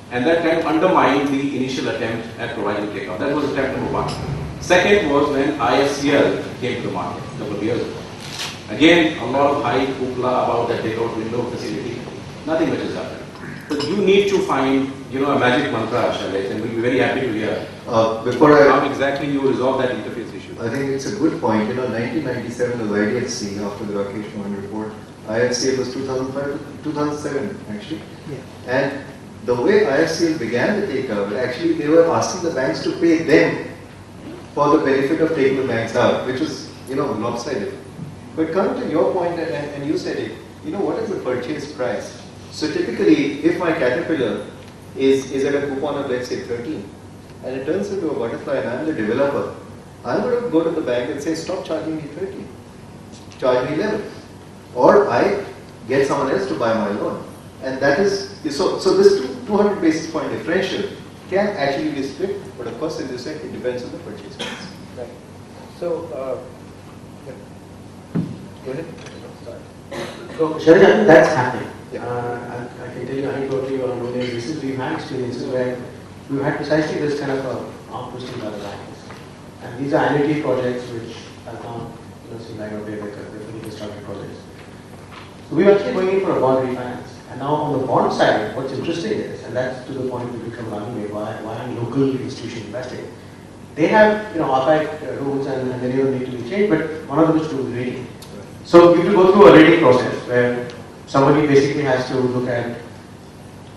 S6: And that kind of undermined the initial attempt at providing takeout. That was attempt number one. Second was when ISCL came to the market a couple of years ago. Again, a lot of hype, hoopla about that takeout window facility. Nothing much has happened. So you need to find, a magic mantra, Shailesh, and we'll be very happy to hear how exactly you resolve that interface issue.
S1: I think it's a good point. 1997 was IDFC after the Rakesh Mohan report. IFCL was 2005 to 2007 actually.
S3: Yeah.
S1: And the way IFCL began the takeover, actually they were asking the banks to pay them for the benefit of taking the banks out, which was, lopsided. But coming to your point, and you said it, what is the purchase price? So typically, if my Caterpillar is at a coupon of let's say 13, and it turns into a butterfly and I'm the developer, I'm going to go to the bank and say, stop charging me 13, charge me 11. Or I get someone else to buy my loan. And that is, so this 200 basis point differential can actually be split, but of course, as you said, it depends on the purchase price.
S7: Right. So, go ahead.
S3: So, Sharad, that's happening.
S1: Yeah.
S3: I can tell you anecdotally or on a daily basis, we've had experiences where we've had precisely this kind of arm twisting by the banks. And these are annuity projects which are not, seem like they're fully constructed projects. So we were actually going in for a bond refinance. And now on the bond side, what's interesting is, and that's to the point that Vikram Rani made, why are local institutions investing? They have, archaic rules and they don't need to be changed, but one of them is to do with rating. So you have to go through a rating process where somebody basically has to look at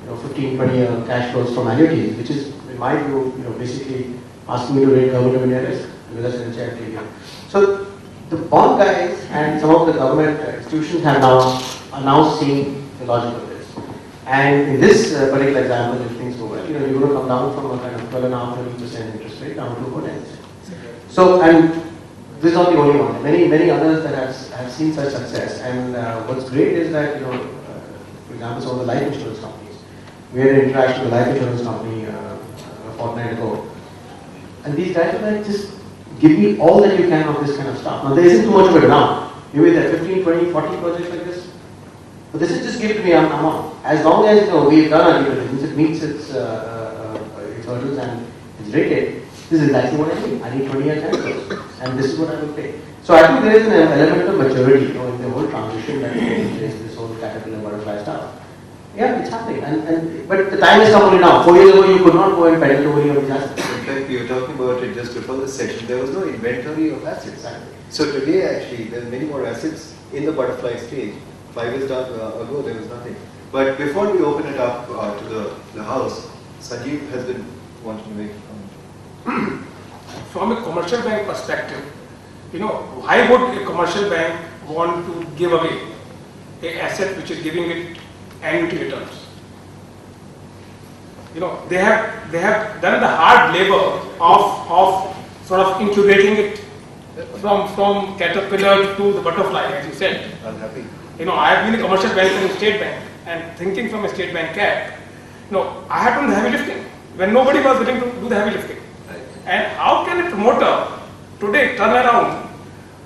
S3: 15, 20 year cash flows from annuities, which is, in my view, basically asking me to rate government of India risk with us in a charity. So the bond guys and some of the government institutions are now seeing the logic of this. And in this particular example, if things go well, you're going to come down from a kind of 12.5-13% interest rate down to 4%. So, and this is not the only one. Many others that have seen such success. And what's great is that, for example, some of the life insurance companies. We had an interaction with a life insurance company a fortnight ago. And these guys are like, just give me all that you can of this kind of stuff. Now, there isn't too much of it around. Maybe there are 15, 20, 40 projects like this. But this is just give it to me, I'm on. As long as we've done our due diligence, it meets its hurdles and it's rated, this is exactly what I need. I need 20 years time, and this is what I will pay. So I think there is an element of maturity in the whole transition that is this whole Caterpillar butterfly stuff. Yeah, it's happening. But the time has come only now. 4 years ago, you could not go and pedal over your assets.
S1: In fact, we were talking about it just before this session. There was no inventory of assets. So today, actually, there are many more assets in the butterfly stage. 5 years ago, there was nothing. But before we open it up to the house, Sanjeev has been wanting to make a comment.
S5: From a commercial bank perspective, why would a commercial bank want to give away an asset which is giving it annuity returns? They have done the hard labor of sort of incubating it from Caterpillar to the butterfly, as you said.
S1: I'm happy.
S5: I have been a commercial banker in State Bank, and thinking from a State Bank cap, I have done the heavy lifting when nobody was willing to do the heavy lifting.
S1: Right.
S5: And how can a promoter today turn around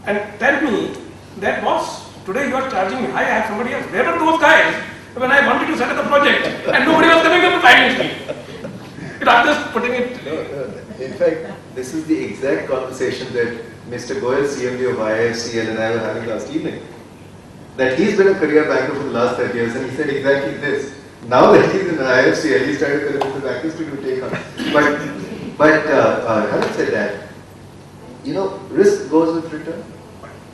S5: and tell me that, boss, today you are charging me high, I have somebody else. Where were those guys when I wanted to set up the project and nobody was coming up to finance me? I'm just putting it.
S1: No. In fact, this is the exact conversation that Mr. Goyal, CMD of IFCL, and I were having last evening. That he's been a career banker for the last 30 years, and he said exactly this. Now that he's in the IFCL, he's trying to convince the bankers to do take-on. But having said that, risk goes with return,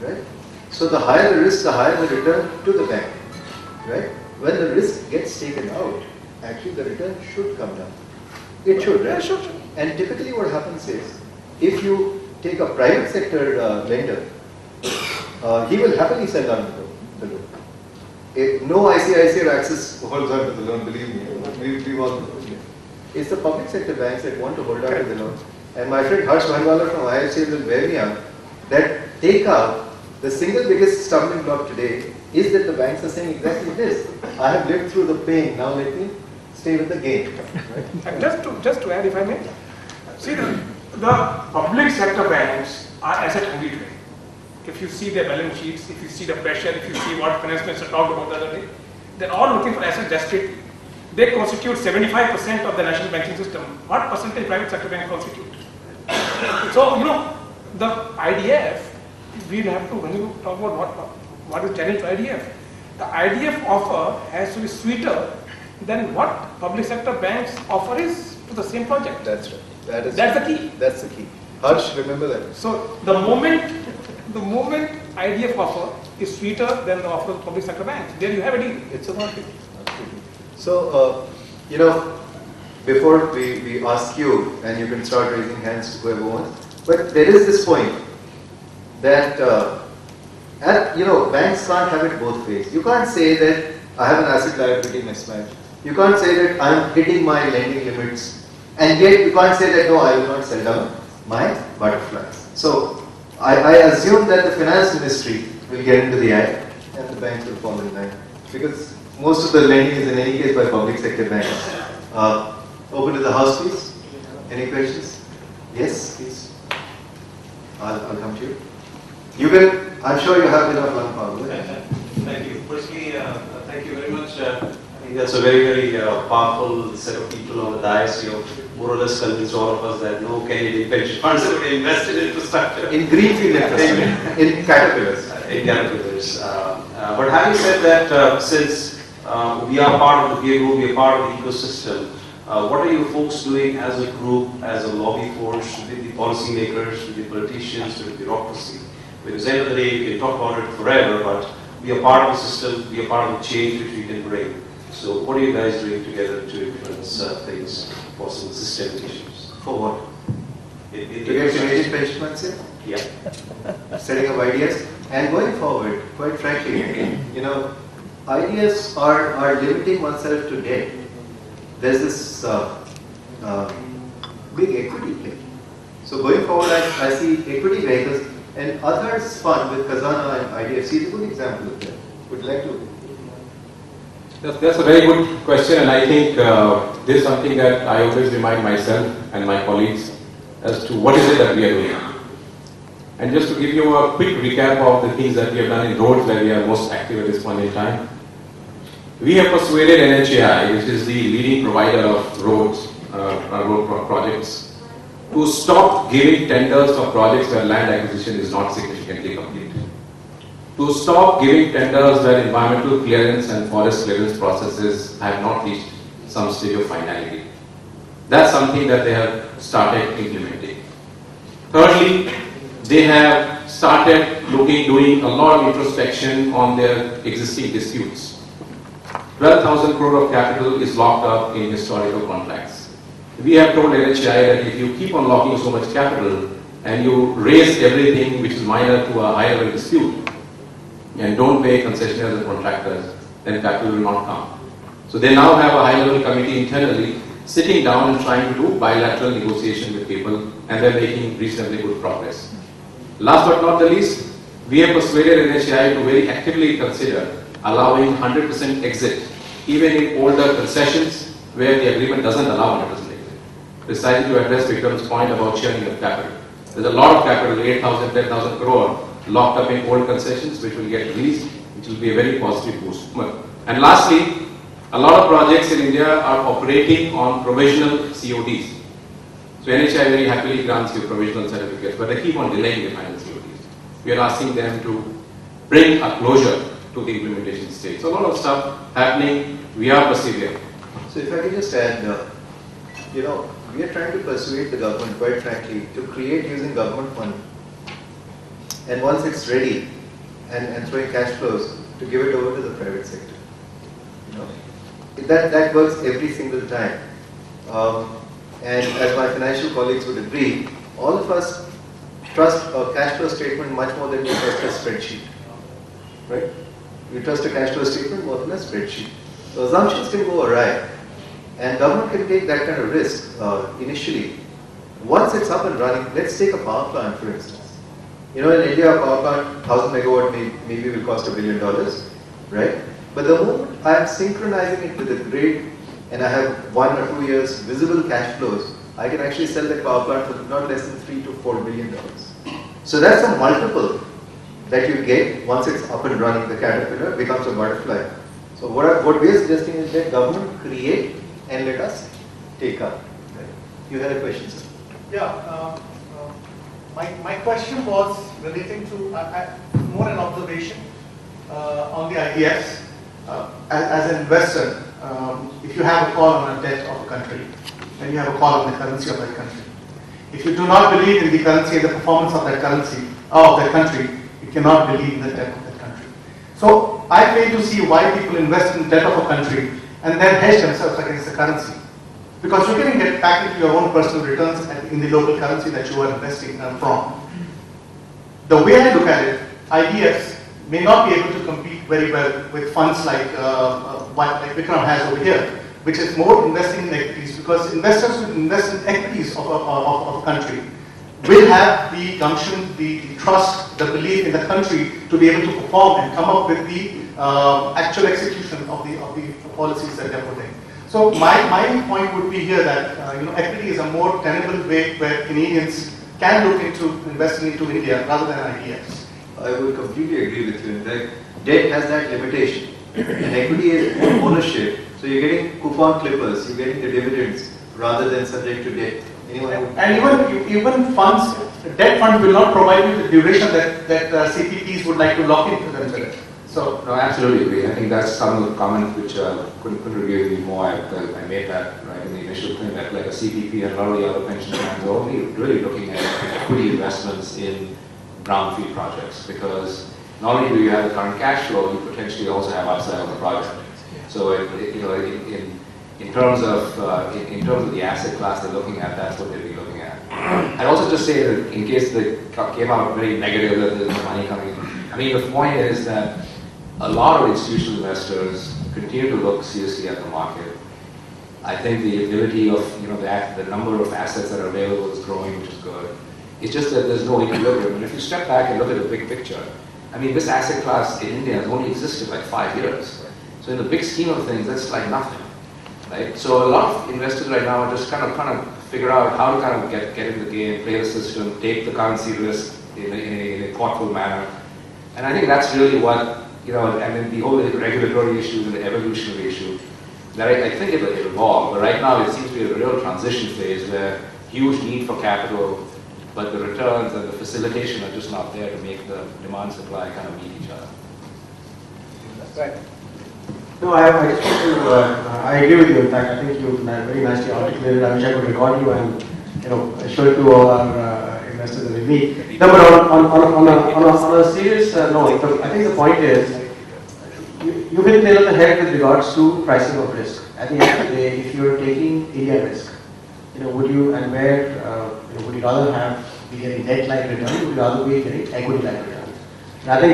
S1: right? So the higher the risk, the higher the return to the bank, right? When the risk gets taken out, actually the return should come down. It should, right?
S5: Sure.
S1: And typically what happens is, if you take a private sector lender, he will happily sell down the loan. No ICICI or Axis holds on to the loan, believe me. We've all known it. It's the public sector banks that want to hold on to the loan. And my friend Harsh Bhanwala from IFCL will bear me out that take out the single biggest stumbling block today is that the banks are saying exactly this. I have lived through the pain, now let me stay with the gain. Right?
S5: And just to add, if I may, see the public sector banks are asset hungry today. If you see their balance sheets, if you see the pressure, if you see what finance minister talked about the other day, they're all looking for assets desperately. They constitute 75% of the national banking system. What percentage private sector banks constitute? So, the IDF, we'll have to, when you talk about what is challenge to IDF, the IDF offer has to be sweeter than what public sector banks offer is to the same project.
S1: That's right.
S5: That's the key.
S1: That's the key. Harsh, remember that.
S5: So the moment IDF offer is sweeter than the offer of public sector banks. There you have a deal.
S1: It's a market. Absolutely. So, before we ask you, and you can start raising hands to whoever wants, but there is this point that, banks can't have it both ways. You can't say that I have an asset liability mismatch. You can't say that I'm hitting my lending limits, and yet you can't say that, no, I will not sell down my butterflies. So, I assume that the finance ministry will get into the act, and the banks will fall in line. Because most of the lending is in any case by public sector banks. Open to the House, please. Any questions? Yes, please. I'll come to you. You will, I'm sure you have enough manpower.
S8: Thank you. Firstly, thank you very much. I think that's a very, very powerful set of people on the dais. You have more or less convinced all of us that no Canadian pension funds are going to invest in infrastructure.
S1: In greenfield infrastructure. In caterpillars.
S8: In caterpillars. But having said that, since we are part of the peer group, we are part of the ecosystem, what are you folks doing as a group, as a lobby force, with the policymakers, with the politicians, with the bureaucracy? Because at the end of the day, you can talk about it forever, but we are part of the system, we are part of the change which we can bring. So what are you guys doing together to influence things, possible systemic issues?
S1: For what? To get Canadian pension funds here?
S8: Yeah.
S1: Setting up ideas. And going forward, quite frankly, ideas are limiting oneself to debt. There's this big equity play. So going forward, I see equity vehicles, and others fund with Khazana and IDFC is a good example of that. Would you like to?
S6: That's a very good question, and I think this is something that I always remind myself and my colleagues as to what is it that we are doing. And just to give you a quick recap of the things that we have done in roads where we are most active at this point in time. We have persuaded NHAI, which is the leading provider of roads, road projects, to stop giving tenders for projects where land acquisition is not significantly complete. To stop giving tenders where environmental clearance and forest clearance processes have not reached some stage of finality. That's something that they have started implementing. Thirdly, they have started doing a lot of introspection on their existing disputes. 12,000 crore of capital is locked up in historical contracts. We have told NHAI that if you keep on locking so much capital and you raise everything which is minor to a higher level dispute and don't pay concessionaires and contractors, then capital will not come. So they now have a high level committee internally sitting down and trying to do bilateral negotiation with people, and they're making reasonably good progress. Last but not the least, we have persuaded NHAI to very actively consider allowing 100% exit, even in older concessions where the agreement doesn't allow 100% exit. Precisely to address Vikram's point about churning of capital. There's a lot of capital, 8,000, 10,000 crore, locked up in old concessions which will get released, which will be a very positive boost. And lastly, a lot of projects in India are operating on provisional CODs. So NHAI very happily grants you provisional certificates, but they keep on delaying the final CODs. We are asking them to bring a closure to the implementation stage. So a lot of stuff happening, we are persevering.
S1: So if I can just add, we are trying to persuade the government, quite frankly, to create using government money. And once it's ready and throwing cash flows, to give it over to the private sector. That works every single time. And as my financial colleagues would agree, all of us trust a cash flow statement much more than we trust a spreadsheet. Right? We trust a cash flow statement more than a spreadsheet. So assumptions can go awry. And government can take that kind of risk initially. Once it's up and running, let's take a power plant for instance. In India, a power plant, 1,000 megawatt maybe will cost $1 billion, right? But the moment I am synchronizing it with the grid and I have 1 or 2 years visible cash flows, I can actually sell that power plant for not less than $3 to $4 billion. So that's a multiple that you get once it's up and running. The caterpillar becomes a butterfly. So what we are suggesting is that government create and let us take up. Right? You had a question, sir?
S9: Yeah. My question was relating to more an observation on the IDFs. As an investor, if you have a call on a debt of a country, then you have a call on the currency of that country. If you do not believe in the currency and the performance of that currency, of that country, You cannot believe in the debt of that country. So I fail to see why people invest in the debt of a country and then hedge themselves against the currency. Because you can get back into your own personal returns in the local currency that you are investing from. The way I look at it, IDFs may not be able to compete very well with funds like Vikram has over here, which is more investing in equities, because investors who invest in equities of a country will have the gumption, the trust, the belief in the country to be able to perform and come up with the actual execution of the policies that they're putting. So my point would be here that equity is a more tenable way where Canadians can look into investing into India rather than IDFs.
S1: I would completely agree with you. In fact, debt has that limitation, and equity is more ownership. So you're getting coupon clippers, you're getting the dividends rather than subject to debt.
S9: And even funds, debt funds will not provide you the duration that CPPs would like to lock into themselves. So
S4: no, absolutely agree. I think that's some of the comment which couldn't agree with you more. I made that right in the initial thing that like a CPP and a lot of the other pension plans are only really looking at equity investments in brownfield projects, because not only do you have the current cash flow, you potentially also have upside on the project. So in terms of the asset class they're looking at, that's what they'll be looking at. I'd also just say that in case they came out very negative that there's money coming in. I mean, the point is that a lot of institutional investors continue to look seriously at the market. I think the ability of the number of assets that are available is growing, which is good. It's just that there's no equilibrium. And if you step back and look at the big picture, I mean, this asset class in India has only existed like 5 years. So in the big scheme of things, that's like nothing, right? So a lot of investors right now are just kind of trying to figure out how to kind of get in the game, play the system, take the currency risk in a thoughtful manner. And I think that's really what, and then the whole regulatory issues and the evolutionary issue, that I think it'll evolve. But right now it seems to be a real transition phase where huge need for capital, but the returns and the facilitation are just not there to make the demand supply kind of meet each other.
S7: That's right.
S3: No, I just want to, I agree with you. In fact, I think you very nicely articulated. I wish I could record you and show it to all our investors that we meet. No, but on a serious note, I think the point is, you will nail on the head with regards to pricing of risk. At the end of the day, if you are taking India risk, would you and where would you rather be getting debt-like return? Would you rather be getting equity-like return? And I think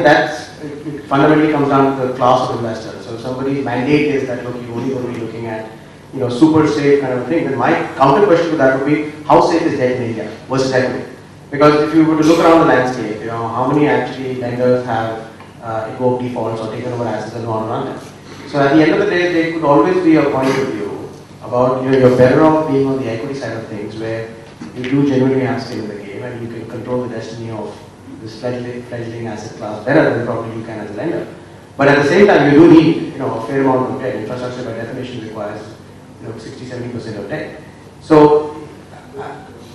S3: it fundamentally comes down to the class of investor. So if somebody's mandate is that, look, you're only going to be looking at, super safe kind of a thing, then my counter question to that would be, how safe is debt in India versus equity? Because if you were to look around the landscape, how many actually lenders have invoked defaults or taken over assets and not run them? So at the end of the day, there could always be a point of view about, you're better off being on the equity side of things, where you do genuinely have skin in the game and you can control the destiny of this fledgling asset class better than probably you can as a lender. But at the same time, you do need a fair amount of debt. Infrastructure by definition requires 60-70% of debt. So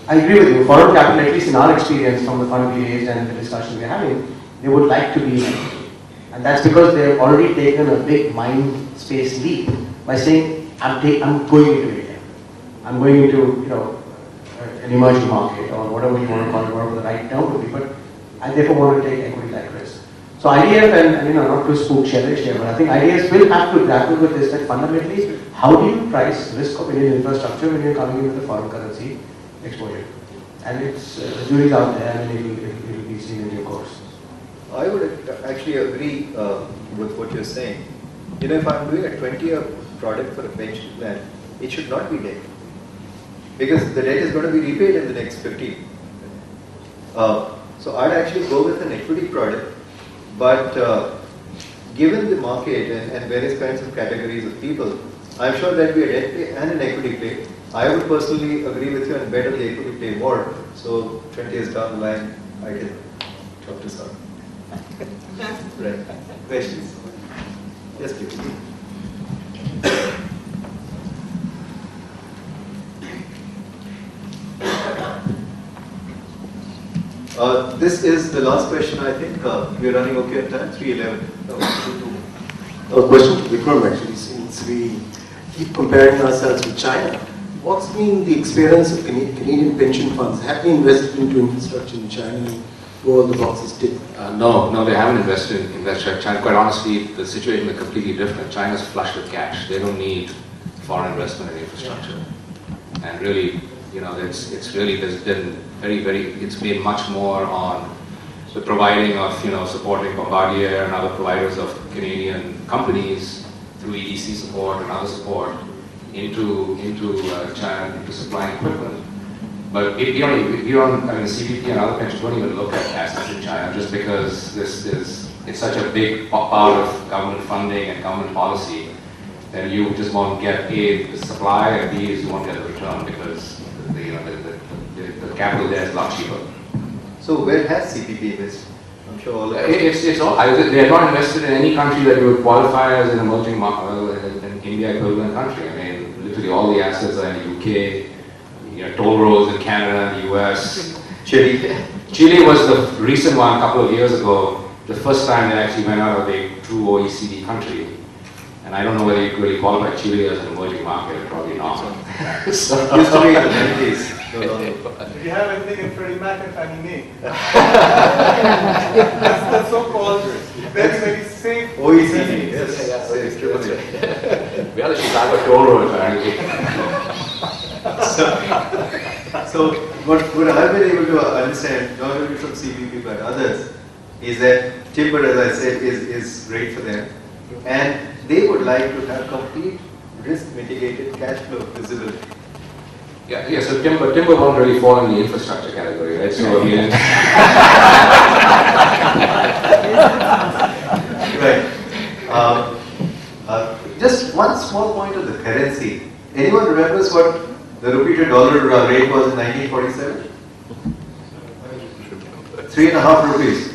S3: I agree with you. Foreign capital, at least in our experience from the fund we raised and the discussion we're having, they would like to be in equity. And that's because they've already taken a big mind space leap by saying, I'm going into India. I'm going into an emerging market or whatever you want to call it, whatever the right term would be. But I therefore want to take equity-like risk. So IDF and not to spook Shailesh here, but I think IDFs will have to grapple with this, that fundamentally, how do you price risk of Indian infrastructure when you're coming in with a foreign currency exposure? And it's the jury's out there, and it will be seen in due course.
S1: I would actually agree with what you're saying. If I'm doing a 20-year product for a pension plan, it should not be debt, because the debt is going to be repaid in the next 15. So I'd actually go with an equity product, but given the market and various kinds of categories of people, I'm sure there'll be a debt play and an equity play. I would personally agree with you and bet on the equity play more. So 20 years down the line, I can talk to someone. Right. Questions? Yes, please. This is the last question, I think. We're running okay on time, 3:11.
S10: A question to Vikram actually, since we keep comparing ourselves with China. What's been the experience of Canadian pension funds? Have they invested into infrastructure in China? all the boxes ticked?
S4: No, they haven't invested in China. Quite honestly, the situation is completely different. China's flush with cash. They don't need foreign investment in infrastructure. And really, it's really, there's been it's been much more on the providing of, supporting Bombardier and other providers of Canadian companies through EDC support and other support into China, into supplying equipment. But we don't, CPP and other pensions don't even look at assets in China just because it's such a big part of government funding and government policy that you just won't get A, the supply, and B, you won't get the return because the capital there is a lot cheaper.
S1: So where has CPP invested? I'm sure all of
S4: it's all, they're not invested in any country that you would qualify as an emerging market, an India equivalent country. I mean, literally all the assets are in the UK, toll roads in Canada, the US. Chile was the recent one a couple of years ago, the first time they actually went out of a true OECD country. And I don't know whether you could really qualify Chile as an emerging market, probably not.
S1: So, used to be in the 90s.
S9: Do you have anything in Freddie Mac and Fannie Mae? That's the so-called very, very safe
S1: OECD, yes.
S4: We are the Chicago toll road, apparently.
S1: So what I've been able to understand, not only from CPP but others, is that timber, as I said, is great for them. And they would like to have complete risk mitigated cash flow visibility.
S4: Yeah, so timber won't really fall in the infrastructure category, right? So I mean,
S1: right. Just one small point of the currency. Anyone remembers what the rupee to dollar rate was in 1947? 3.5 rupees.